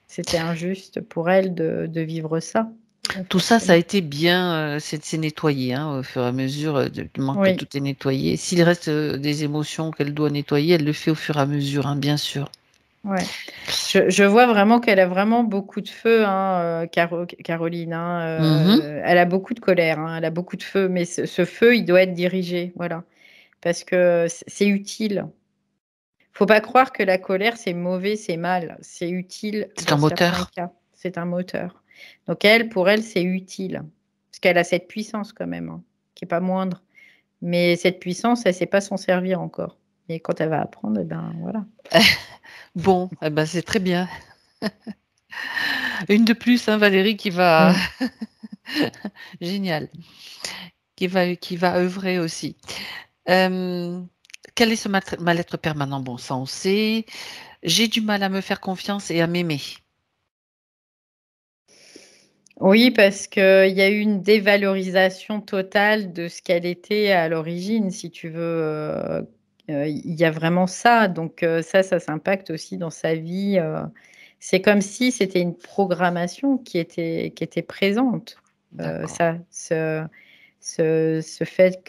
c'était injuste pour elle de vivre ça, Tout ça, ça a forcément. été bien, c'est nettoyé, hein, au fur et à mesure, du moment que Oui, tout est nettoyé. S'il reste des émotions qu'elle doit nettoyer, elle le fait au fur et à mesure, hein, bien sûr. ouais. Je vois vraiment qu'elle a vraiment beaucoup de feu, hein, Caroline, hein, Mhm. elle a beaucoup de colère, hein, elle a beaucoup de feu, mais ce feu, il doit être dirigé, voilà. Parce que c'est utile. Faut pas croire que la colère, c'est mauvais, c'est mal. C'est utile C'est un dans certains moteur. cas. C'est un moteur. Donc elle, pour elle, c'est utile. Parce qu'elle a cette puissance quand même, hein, qui est pas moindre. Mais cette puissance, elle sait pas s'en servir encore. Et quand elle va apprendre, eh ben voilà. Bon, eh ben, c'est très bien. Une de plus, hein, Valérie, qui va... Mmh. Génial. Qui va œuvrer aussi. Euh, Quel est ce mal-être permanent? Bon, ça on sait. J'ai du mal à me faire confiance et à m'aimer. Oui, parce qu'il y a eu une dévalorisation totale de ce qu'elle était à l'origine, si tu veux. Il y a vraiment ça. Donc ça s'impacte aussi dans sa vie. C'est comme si c'était une programmation qui était présente. D'accord. Ça, ce fait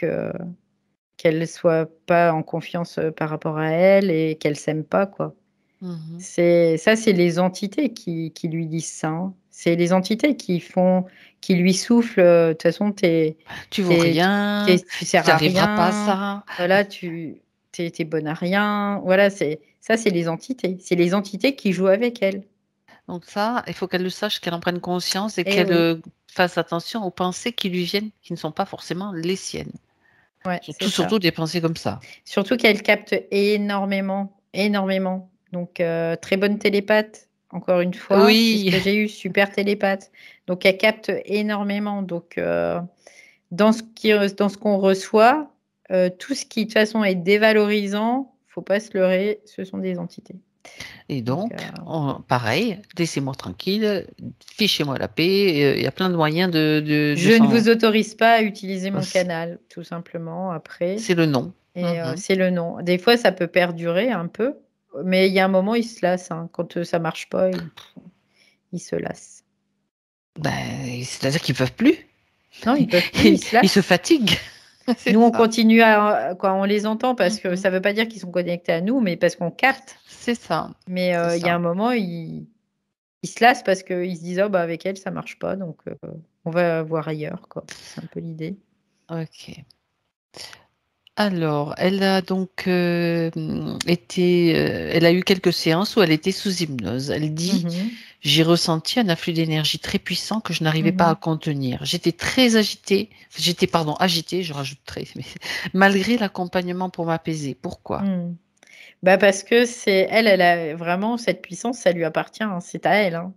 qu'elle ne soit pas en confiance par rapport à elle et qu'elle s'aime pas, quoi. Mhm. C'est les entités qui lui disent ça, hein. C'est les entités qui lui soufflent, de toute façon, Tu vaux rien, tu tu sers à n'arriveras pas à rien, ça. voilà, tu bonne à rien. Voilà, c'est les entités. C'est les entités qui jouent avec elle. Donc ça, il faut qu'elle le sache, qu'elle en prenne conscience et Eh qu'elle oui, fasse attention aux pensées qui lui viennent, qui ne sont pas forcément les siennes. ouais, c'est Surtout, ça. surtout des pensées comme ça. Surtout qu'elle capte énormément, énormément. Donc, très bonne télépathe, encore une fois, c'est ce Oui, que j'ai eu, super télépathe. Donc, elle capte énormément. Donc, dans ce qu'on reçoit, tout ce qui, de toute façon, est dévalorisant, faut pas se leurrer, ce sont des entités. et Donc, donc, pareil, laissez-moi tranquille, fichez-moi la paix. Il y a plein de moyens de je ne s'en. vous autorise pas à utiliser mon canal, tout simplement, après. C'est le nom. Et Mhm. c'est le nom. Des fois, ça peut perdurer un peu. Mais il y a un moment, il se lasse, hein. Quand ça marche pas, il se lasse. Ben, c'est-à-dire qu'ils peuvent plus. Non, ils peuvent plus, ils se Ils se lassent. fatiguent. C'est Nous, on ça. continue quoi, on les entend parce que Mhm. ça veut pas dire qu'ils sont connectés à nous, mais parce qu'on capte. C'est ça. Mais C'est il y a ça. un moment, ils se lassent parce qu'ils se disent, oh, bah, avec elle, ça marche pas, donc on va voir ailleurs, quoi. C'est un peu l'idée. Ok. Alors, elle a donc elle a eu quelques séances où elle était sous hypnose. Elle dit, Mhm, j'ai ressenti un afflux d'énergie très puissant que je n'arrivais pas à mhm. contenir. J'étais très agitée, pardon, agitée, je rajoute très, mais malgré l'accompagnement pour m'apaiser. Pourquoi? Hmm. Bah parce que c'est elle a vraiment cette puissance, ça lui appartient, hein, c'est à elle, hein.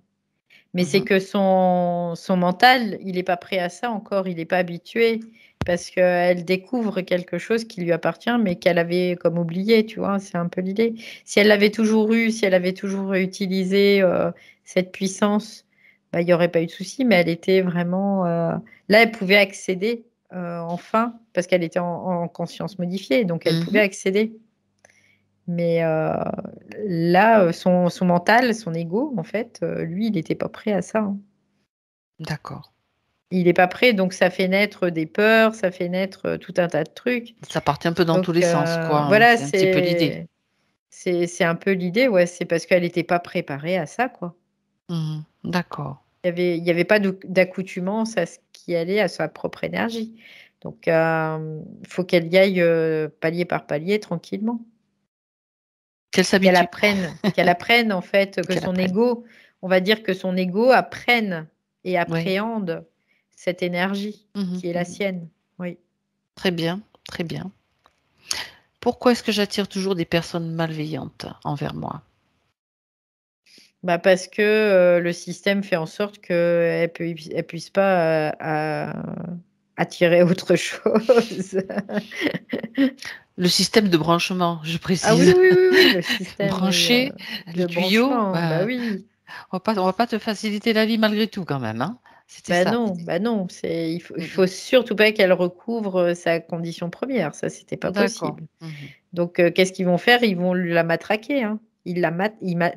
Mais c'est Mhm, que son mental, il n'est pas prêt à ça encore, il n'est pas habitué parce qu'elle découvre quelque chose qui lui appartient, mais qu'elle avait comme oublié, tu vois, c'est un peu l'idée. Si elle l'avait toujours eu, si elle avait toujours utilisé cette puissance, bah, il n'y aurait pas eu de souci, mais elle était vraiment... là, elle pouvait accéder enfin, parce qu'elle était en conscience modifiée, donc elle pouvait mhm. accéder. Mais là, son mental, son ego, en fait, lui, il n'était pas prêt à ça, hein. D'accord. Il n'est pas prêt, donc ça fait naître des peurs, ça fait naître tout un tas de trucs. Ça partait un peu dans tous Donc les sens, quoi, hein. voilà, C'est un petit peu l'idée. c'est un peu l'idée, ouais, c'est parce qu'elle n'était pas préparée à ça, quoi. Mhm, d'accord. Il y avait pas d'accoutumance à ce qui allait à sa propre énergie. Donc, il faut qu'elle y aille palier par palier, tranquillement. Qu'elle s'habitue, Qu'elle apprenne en fait, que qu'elle son apprenne. ego, on va dire que son ego apprenne et Oui. appréhende cette énergie Mhm, qui est la mhm. sienne. Oui. Très bien, très bien. Pourquoi est-ce que j'attire toujours des personnes malveillantes envers moi? Bah parce que le système fait en sorte elle puisse pas attirer autre chose. Le système de branchement, je Ah oui, précise. oui, oui, oui, le système, oui, Brancher le de tuyau, branchement, bah oui. on va pas te faciliter la vie malgré tout quand même, hein. C'était ça l'idée. Bah non, il Mmh. faut surtout pas qu'elle recouvre sa condition première, ça c'était pas D'accord. possible. Mmh. Donc, qu'est-ce qu'ils vont faire? Ils vont la matraquer, hein.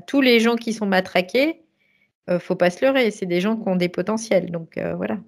Tous les gens qui sont matraqués, faut pas se leurrer, c'est des gens qui ont des potentiels. Donc, voilà.